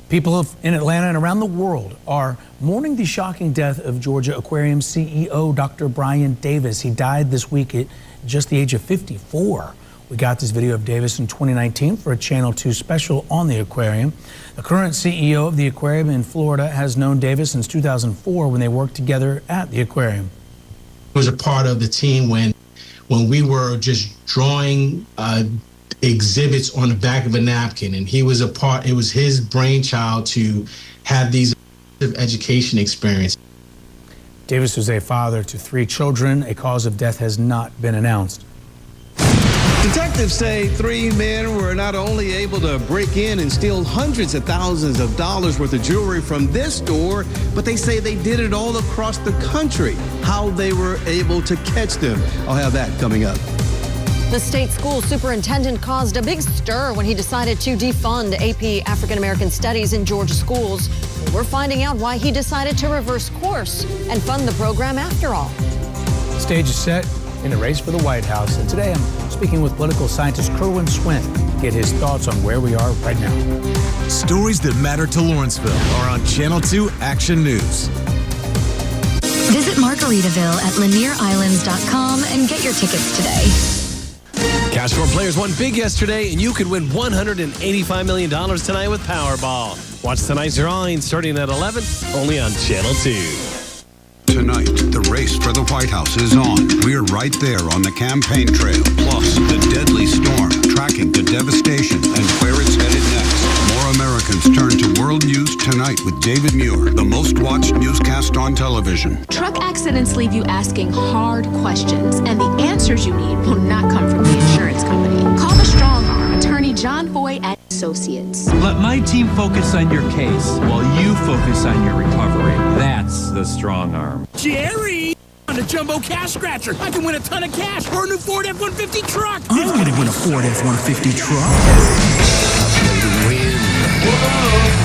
S10: People in Atlanta and around the world are mourning the shocking death of Georgia Aquarium CEO Dr. Brian Davis. He died this week at just the age of 54. We got this video of Davis in 2019 for a Channel 2 special on the aquarium. The current CEO of the aquarium in Florida has known Davis since 2004 when they worked together at the aquarium.
S16: He was a part of the team when we were just drawing exhibits on the back of a napkin, and he was a part. It was his brainchild to have these education experiences.
S10: Davis was a father to 3 children. A cause of death has not been announced.
S17: Detectives say 3 men were not only able to break in and steal hundreds of thousands of dollars worth of jewelry from this store, but they say they did it all across the country. How they were able to catch them. I'll have that coming up.
S9: The state school superintendent caused a big stir when he decided to defund AP African American Studies in Georgia schools. We're finding out why he decided to reverse course and fund the program after all.
S10: The stage is set in the race for the White House, and today I'm speaking with political scientist Kerwin Swint to get his thoughts on where we are right now.
S18: Stories that matter to Lawrenceville are on Channel 2 Action News.
S19: Visit Margaritaville at LanierIslands.com and get your tickets today.
S20: Cash for Players won big yesterday, and you could win $185 million tonight with Powerball. Watch tonight's drawing starting at 11, only on Channel 2.
S23: Tonight, the race for the White House is on. We're right there on the campaign trail. Plus, the deadly storm, tracking the devastation and where it's headed next. More Americans turn to world news tonight with David Muir, the most watched newscast on television.
S24: Truck accidents leave you asking hard questions, and the answers you need will not come from the insurance company. Call the Strong Arm, attorney John Foy at Associates.
S25: Let my team focus on your case while you focus on your recovery. That's the Strong Arm.
S22: Jerry! On a jumbo cash scratcher, I can win a ton of cash or a new Ford F-150 truck. I'm gonna win a Ford F-150 truck.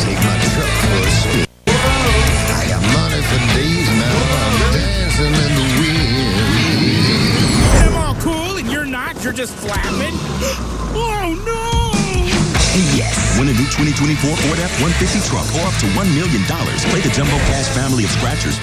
S26: Take my truck for a spin. I got money for days now. I'm dancing in the wind.
S22: I'm all cool and you're not. You're just flapping. Oh no!
S1: Yes. Win a new 2024 Ford F-150 truck or up to $1 million. Play the Jumbo Cash family of scratchers.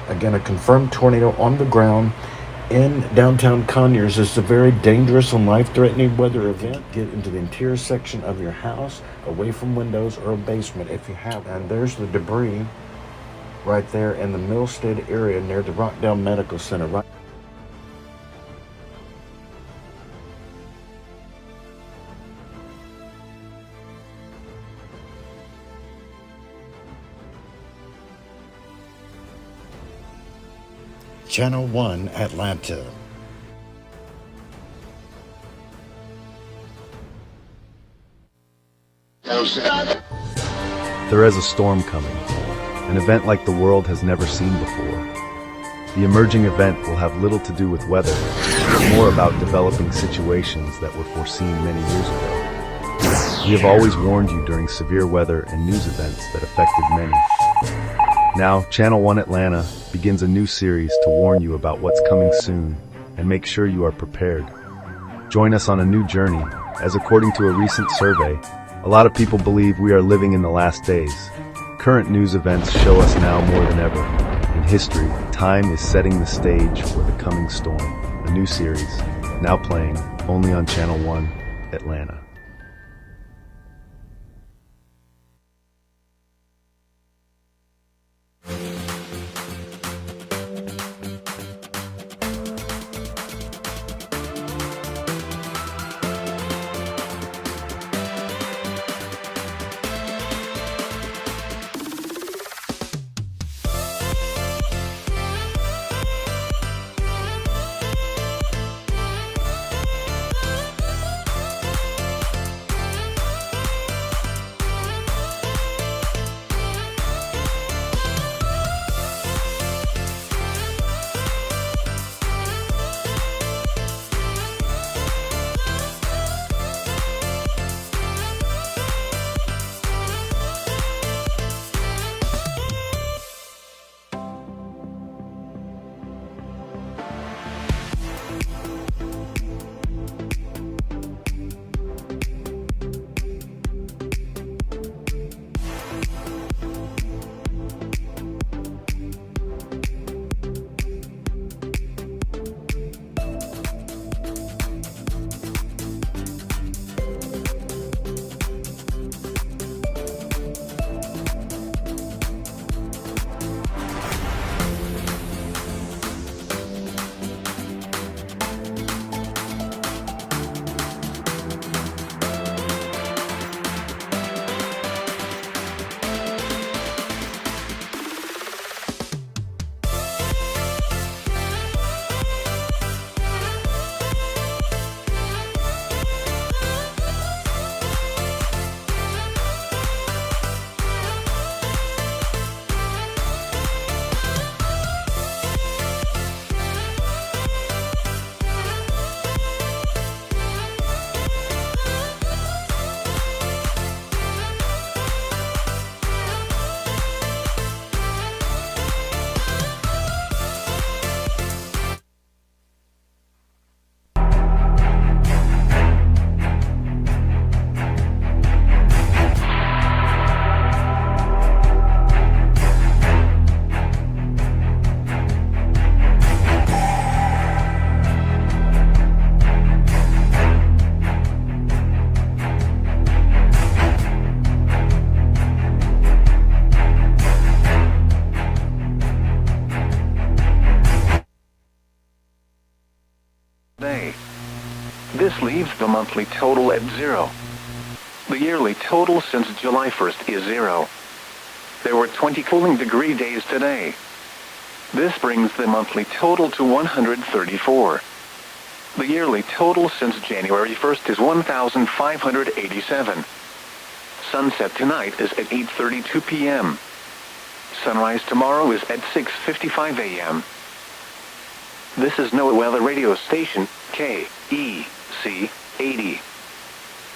S2: Again, a confirmed tornado on the ground in downtown Conyers. This is a very dangerous and life-threatening weather event. Get into the interior section of your house, away from windows or a basement if you have. And there's the debris right there in the Millstead area near the Rockdale Medical Center. Right. Channel 1 Atlanta.
S3: There is a storm coming, an event like the world has never seen before. The emerging event will have little to do with weather, but more about developing situations that were foreseen many years ago. We have always warned you during severe weather and news events that affected many. Now, Channel 1 Atlanta begins a new series to warn you about what's coming soon and make sure you are prepared. Join us on a new journey, as according to a recent survey, a lot of people believe we are living in the last days. Current news events show us now more than ever. In history, time is setting the stage for the coming storm, a new series, now playing only on Channel 1 Atlanta.
S4: day. This leaves the monthly total at 0. The yearly total since July 1st is 0. There were 20 cooling degree days today. This brings the monthly total to 134. The yearly total since January 1st is 1,587. Sunset tonight is at 8:32 p.m. Sunrise tomorrow is at 6:55 a.m. This is NOAA Weather Radio Station, KEC 80.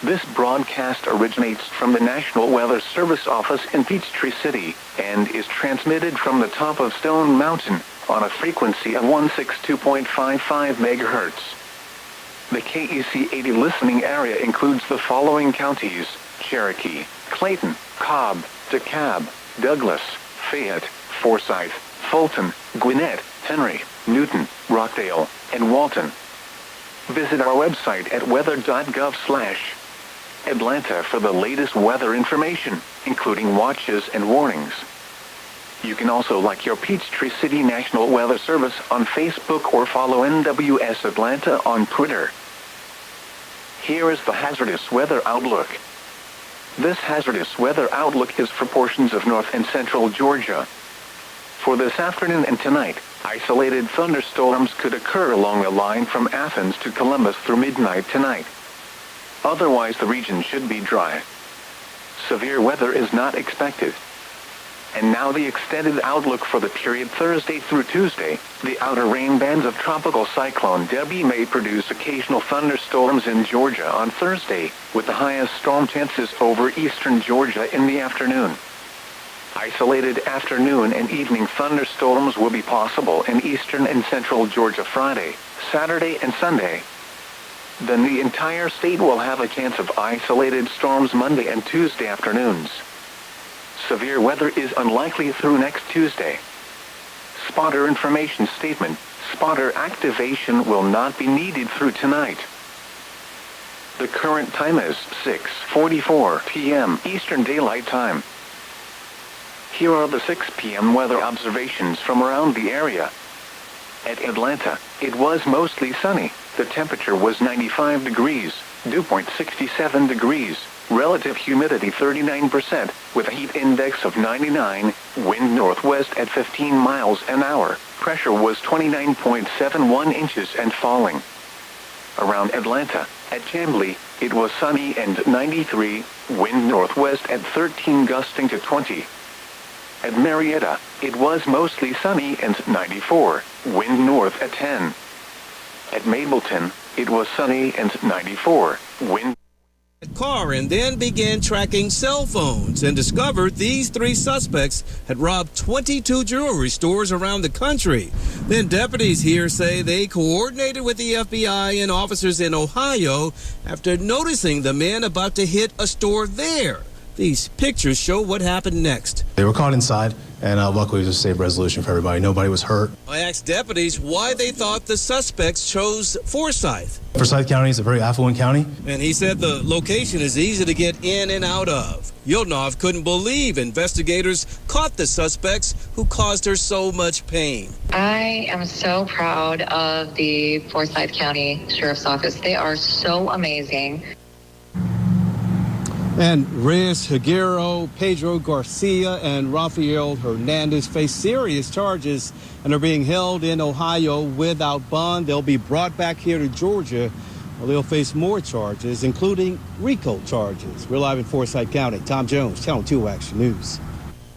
S4: This broadcast originates from the National Weather Service office in Peachtree City and is transmitted from the top of Stone Mountain on a frequency of 162.55 megahertz. The KEC 80 listening area includes the following counties: Cherokee, Clayton, Cobb, DeKalb, Douglas, Fayette, Forsyth, Fulton, Gwinnett, Henry, Newton, Rockdale, and Walton. Visit our website at weather.gov/Atlanta for the latest weather information, including watches and warnings. You can also like your Peachtree City National Weather Service on Facebook or follow NWS Atlanta on Twitter. Here is the hazardous weather outlook. This hazardous weather outlook is for portions of north and central Georgia. For this afternoon and tonight, isolated thunderstorms could occur along the line from Athens to Columbus through midnight tonight. Otherwise, the region should be dry. Severe weather is not expected. And now the extended outlook for the period Thursday through Tuesday. The outer rain bands of Tropical Cyclone Debby may produce occasional thunderstorms in Georgia on Thursday, with the highest storm chances over eastern Georgia in the afternoon. Isolated afternoon and evening thunderstorms will be possible in eastern and central Georgia Friday, Saturday, and Sunday. Then the entire state will have a chance of isolated storms Monday and Tuesday afternoons. Severe weather is unlikely through next Tuesday. Spotter information statement: spotter activation will not be needed through tonight. The current time is 6:44 p.m. Eastern Daylight Time. Here are the 6 p.m. weather observations from around the area. At Atlanta, it was mostly sunny. The temperature was 95 degrees, dew point 67 degrees, relative humidity 39%, with a heat index of 99, wind northwest at 15 miles an hour, pressure was 29.71 inches and falling. Around Atlanta, at Chamblee, it was sunny and 93, wind northwest at 13 gusting to 20. At Marietta, it was mostly sunny and 94, wind north at 10. At Mableton, it was sunny and 94, wind
S17: car and then began tracking cell phones and discovered these 3 suspects had robbed 22 jewelry stores around the country. Then deputies here say they coordinated with the FBI and officers in Ohio after noticing the men about to hit a store there. These pictures show what happened next.
S7: They were caught inside, and luckily it was a safe resolution for everybody. Nobody was hurt.
S17: I asked deputies why they thought the suspects chose Forsyth.
S7: Forsyth County is a very affluent county.
S17: And he said the location is easy to get in and out of. Yilnov couldn't believe investigators caught the suspects who caused her so much pain.
S11: I am so proud of the Forsyth County Sheriff's Office. They are so amazing.
S17: And Reyes Higuero, Pedro Garcia, and Rafael Hernandez face serious charges and are being held in Ohio without bond. They'll be brought back here to Georgia, where they'll face more charges, including RICO charges. We're live in Forsyth County. Tom Jones, Channel 2 Action News.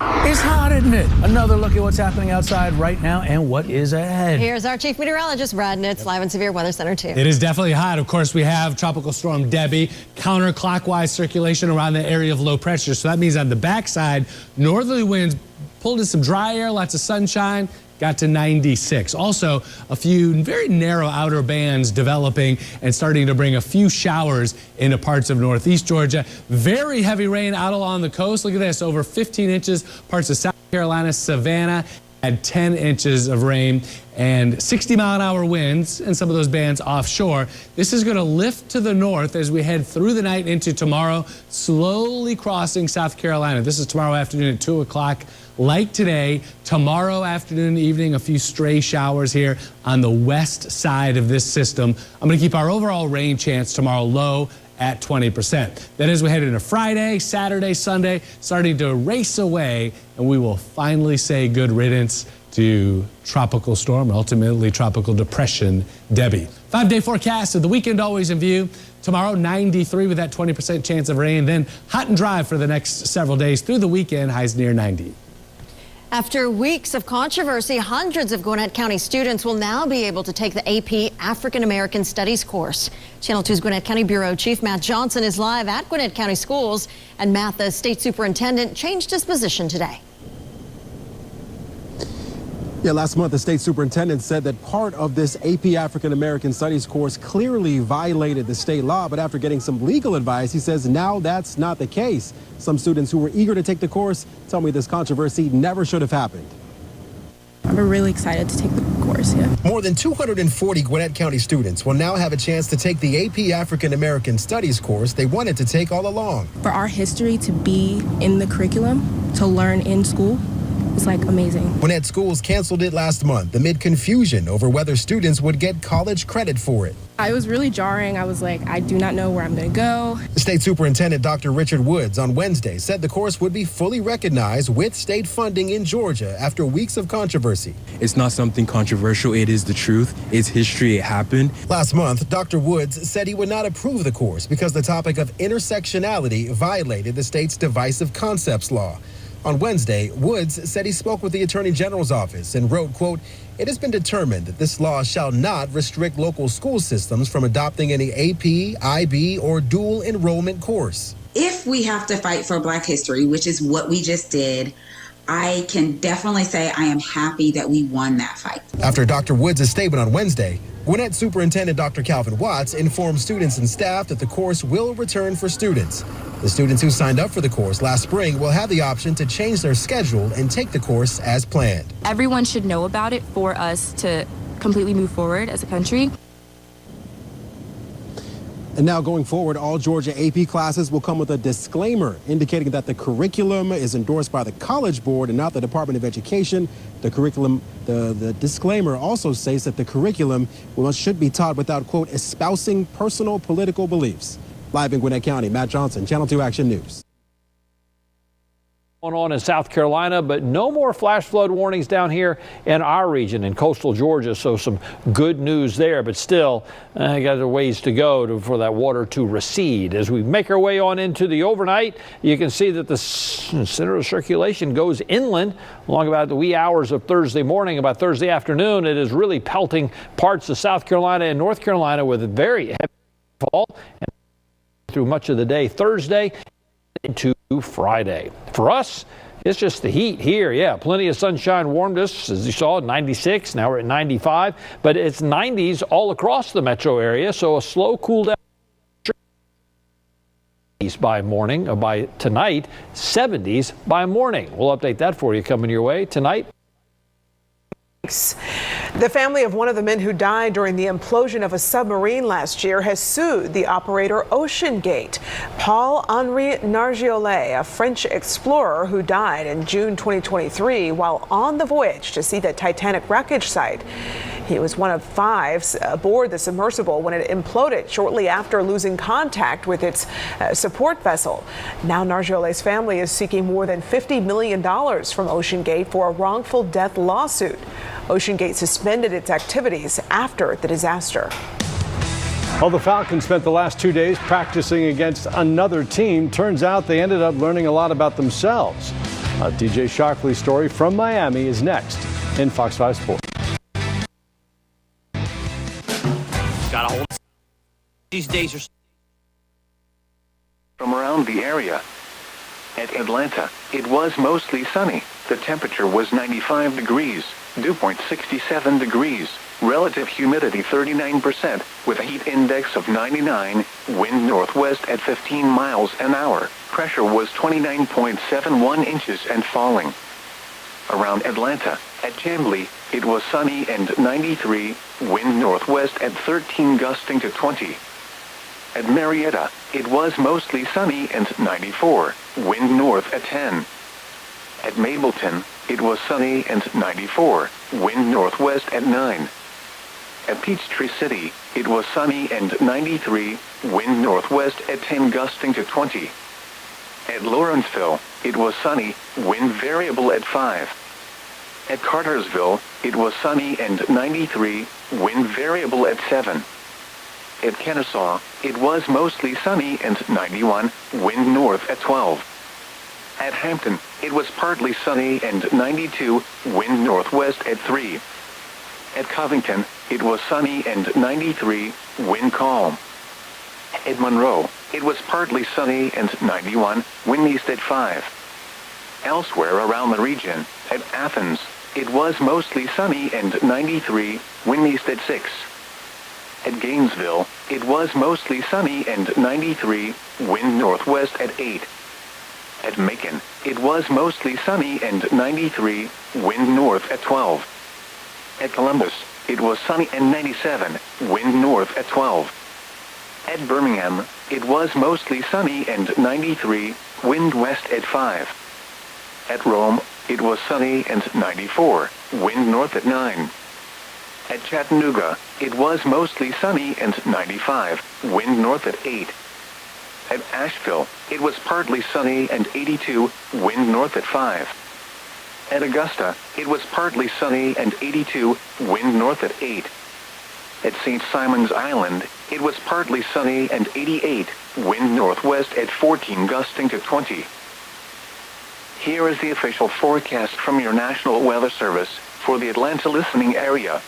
S10: It's hot, isn't it? Another look at what's happening outside right now and what is ahead.
S9: Here's our chief meteorologist, Brad Nitz, live in Severe Weather Center 2.
S13: It is definitely hot. Of course, we have Tropical Storm Debby, counterclockwise circulation around the area of low pressure. So that means on the backside, northerly winds pulled in some dry air, lots of sunshine, got to 96. Also, a few very narrow outer bands developing and starting to bring a few showers into parts of northeast Georgia. Very heavy rain out along the coast. Look at this, over 15 inches, parts of South Carolina, Savannah, had 10 inches of rain and 60-mile-an-hour winds and some of those bands offshore. This is going to lift to the north as we head through the night into tomorrow, slowly crossing South Carolina. This is tomorrow afternoon at 2 o'clock. Like today, tomorrow afternoon, evening, a few stray showers here on the west side of this system. I'm going to keep our overall rain chance tomorrow low at 20%. Then as we head into Friday, Saturday, Sunday, starting to race away, and we will finally say good riddance to Tropical Storm, ultimately Tropical Depression Debby. 5-day forecast of the weekend always in view. Tomorrow, 93 with that 20% chance of rain. Then hot and dry for the next several days through the weekend, highs near 90.
S9: After weeks of controversy, hundreds of Gwinnett County students will now be able to take the AP African American Studies course. Channel 2's Gwinnett County Bureau Chief Matt Johnson is live at Gwinnett County Schools. And Matt, the state superintendent, changed his position today.
S5: Yeah, last month, the state superintendent said that part of this AP African American Studies course clearly violated the state law. But after getting some legal advice, he says now that's not the case. Some students who were eager to take the course tell me this controversy never should have happened.
S8: I'm really excited to take the course, yeah.
S12: More than 240 Gwinnett County students will now have a chance to take the AP African American Studies course they wanted to take all along.
S8: For our history to be in the curriculum, to learn in school, it's like amazing.
S12: Gwinnett schools canceled it last month amid confusion over whether students would get college credit for it.
S8: It was really jarring. I was like, I do not know where I'm going to go.
S12: The state superintendent, Dr. Richard Woods, on Wednesday said the course would be fully recognized with state funding in Georgia after weeks of controversy.
S14: It's not something controversial. It is the truth. It's history. It happened.
S12: Last month, Dr. Woods said he would not approve the course because the topic of intersectionality violated the state's divisive concepts law. On Wednesday, Woods said he spoke with the Attorney General's office and wrote, quote, "It has been determined that this law shall not restrict local school systems from adopting any AP, IB, or dual enrollment course."
S15: If we have to fight for Black history, which is what we just did, I can definitely say I am happy that we won that fight.
S12: After Dr. Woods' statement on Wednesday, Gwinnett Superintendent Dr. Calvin Watts informed students and staff that the course will return for students. The students who signed up for the course last spring will have the option to change their schedule and take the course as planned.
S24: Everyone should know about it for us to completely move forward as a country.
S5: And now going forward, all Georgia AP classes will come with a disclaimer indicating that the curriculum is endorsed by the College Board and not the Department of Education. The disclaimer also states that the curriculum should be taught without, quote, espousing personal political beliefs. Live in Gwinnett County, Matt Johnson, Channel 2 Action News.
S21: Going on in South Carolina, but no more flash flood warnings down here in our region in coastal Georgia. So some good news there, but still got a ways to go for that water to recede. As we make our way on into the overnight, you can see that the center of circulation goes inland along about the wee hours of Thursday morning. About Thursday afternoon, it is really pelting parts of South Carolina and North Carolina with a very heavy fall and through much of the day Thursday into Friday. For us, it's just the heat here. Yeah, plenty of sunshine warmed us, as you saw, 96. Now we're at 95, but it's 90s all across the metro area. So a slow cool down by morning, or by tonight, 70s by morning. We'll update that for you coming your way tonight.
S27: The family of one of the men who died during the implosion of a submarine last year has sued the operator OceanGate. Paul-Henri Nargeolet, a French explorer who died in June 2023 while on the voyage to see the Titanic wreckage site. He was one of 5 aboard the submersible when it imploded shortly after losing contact with its support vessel. Now Nargeolet's family is seeking more than $50 million from OceanGate for a wrongful death lawsuit. OceanGate suspended its activities after the disaster.
S28: Well, the Falcons spent the last 2 days practicing against another team. Turns out they ended up learning a lot about themselves. A DJ Shockley's story from Miami is next in Fox 5 Sports.
S29: Got a hold. These days are
S4: from around the area. At Atlanta, it was mostly sunny. The temperature was 95 degrees. Dew point 67 degrees. Relative humidity 39% with a heat index of 99. Wind northwest at 15 miles an hour. Pressure was 29.71 inches and falling. Around Atlanta, At Chambly, it was sunny and 93, wind northwest at 13 gusting to 20. At Marietta, it was mostly sunny and 94, wind north at 10. At Mableton, it was sunny and 94, wind northwest at 9. At Peachtree City, it was sunny and 93, wind northwest at 10 gusting to 20. At Lawrenceville, it was sunny, wind variable at 5. At Cartersville, it was sunny and 93, wind variable at 7. At Kennesaw, it was mostly sunny and 91, wind north at 12. At Hampton, it was partly sunny and 92, wind northwest at 3. At Covington, it was sunny and 93, wind calm. At Monroe, it was partly sunny and 91, wind east at 5. Elsewhere around the region, at Athens, it was mostly sunny and 93, wind east at 6. At Gainesville, it was mostly sunny and 93, wind northwest at 8. At Macon, it was mostly sunny and 93, wind north at 12. At Columbus, it was sunny and 97, wind north at 12. At Birmingham, it was mostly sunny and 93, wind west at 5. At Rome, it was sunny and 94, wind north at 9. At Chattanooga, it was mostly sunny and 95, wind north at 8. At Asheville, it was partly sunny and 82, wind north at 5. At Augusta, it was partly sunny and 82, wind north at 8. At St. Simon's Island, it was partly sunny and 88, wind northwest at 14 gusting to 20. Here is the official forecast from your National Weather Service for the Atlanta listening area.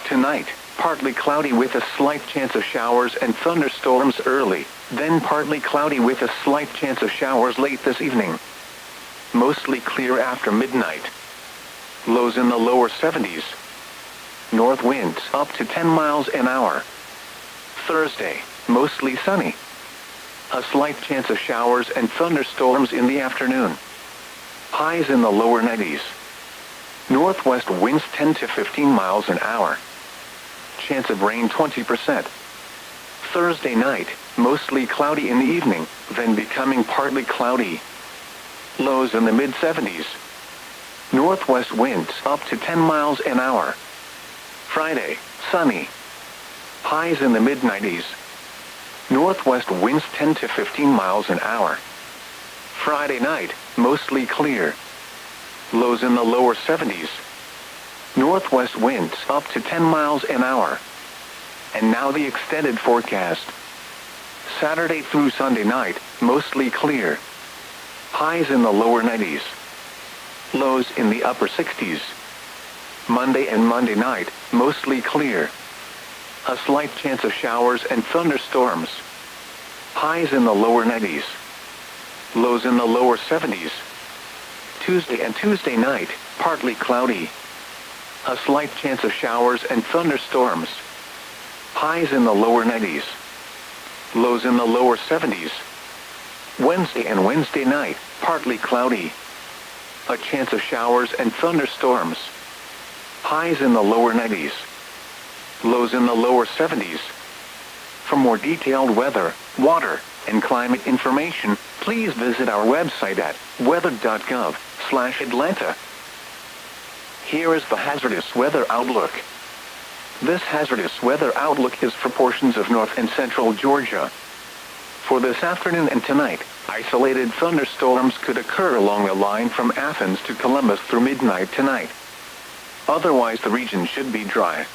S4: Tonight, partly cloudy with a slight chance of showers and thunderstorms early, then partly cloudy with a slight chance of showers late this evening. Mostly clear after midnight. Lows in the lower 70s. North winds up to 10 miles an hour. Thursday, mostly sunny. A slight chance of showers and thunderstorms in the afternoon. Highs in the lower 90s. Northwest winds 10 to 15 miles an hour. Chance of rain 20%. Thursday night, mostly cloudy in the evening, then becoming partly cloudy. Lows in the mid-70s. Northwest winds up to 10 miles an hour. Friday, sunny. Highs in the mid-90s. Northwest winds 10 to 15 miles an hour. Friday night, mostly clear. Lows in the lower 70s. Northwest winds up to 10 miles an hour. And now the extended forecast. Saturday through Sunday night, mostly clear. Highs in the lower 90s. Lows in the upper 60s. Monday and Monday night, mostly clear. A slight chance of showers and thunderstorms. Highs in the lower 90s. Lows in the lower 70s. Tuesday and Tuesday night, partly cloudy. A slight chance of showers and thunderstorms. Highs in the lower 90s. Lows in the lower 70s. Wednesday and Wednesday night, partly cloudy. A chance of showers and thunderstorms. Highs in the lower 90s. Lows in the lower 70s. For more detailed weather, water, and climate information, please visit our website at weather.gov/Atlanta. Here is the hazardous weather outlook. This hazardous weather outlook is for portions of north and central Georgia. For this afternoon and tonight, isolated thunderstorms could occur along the line from Athens to Columbus through midnight tonight. Otherwise, the region should be dry.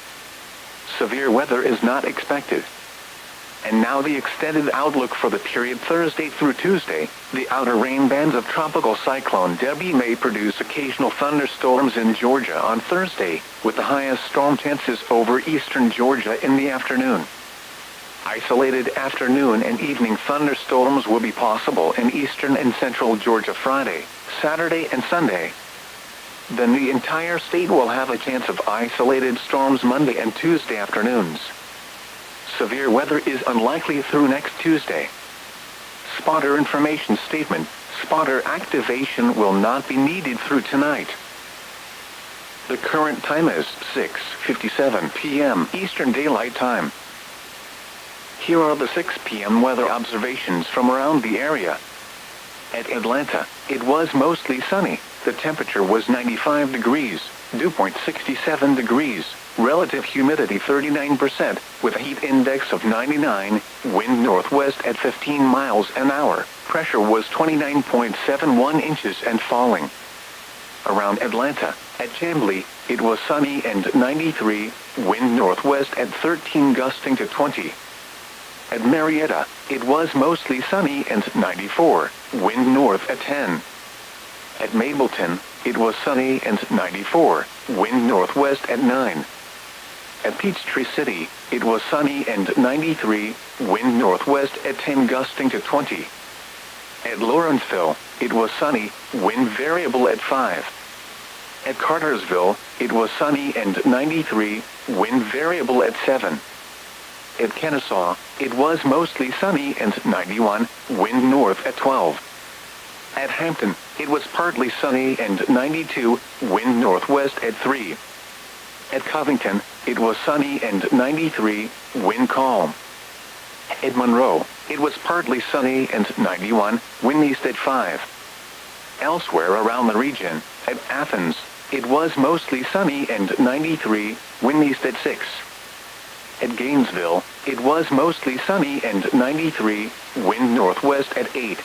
S4: Severe weather is not expected. And now the extended outlook for the period Thursday through Tuesday. The outer rain bands of Tropical Cyclone Debby may produce occasional thunderstorms in Georgia on Thursday, with the highest storm chances over eastern Georgia in the afternoon. Isolated afternoon and evening thunderstorms will be possible in eastern and central Georgia Friday, Saturday, and Sunday. Then the entire state will have a chance of isolated storms Monday and Tuesday afternoons. Severe weather is unlikely through next Tuesday. Spotter information statement. Spotter activation will not be needed through tonight. The current time is 6:57 p.m. Eastern Daylight Time. Here are the 6 p.m. weather observations from around the area. At Atlanta, it was mostly sunny. The temperature was 95 degrees, dew point 67 degrees, relative humidity 39%, with a heat index of 99, wind northwest at 15 miles an hour, pressure was 29.71 inches and falling. Around Atlanta, at Chamblee, it was sunny and 93, wind northwest at 13 gusting to 20. At Marietta, it was mostly sunny and 94, wind north at 10. At Mableton, it was sunny and 94, wind northwest at 9. At Peachtree City, it was sunny and 93, wind northwest at 10 gusting to 20. At Lawrenceville, it was sunny, wind variable at 5. At Cartersville, it was sunny and 93, wind variable at 7. At Kennesaw, it was mostly sunny and 91, wind north at 12. At Hampton, it was partly sunny and 92, wind northwest at 3. At Covington, it was sunny and 93, wind calm. At Monroe, it was partly sunny and 91, wind east at 5. Elsewhere around the region, at Athens, it was mostly sunny and 93, wind east at 6. At Gainesville, it was mostly sunny and 93, wind northwest at 8.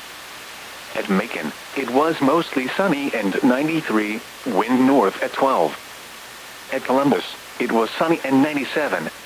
S4: At Macon, it was mostly sunny and 93, wind north at 12. At Columbus, it was sunny and 97,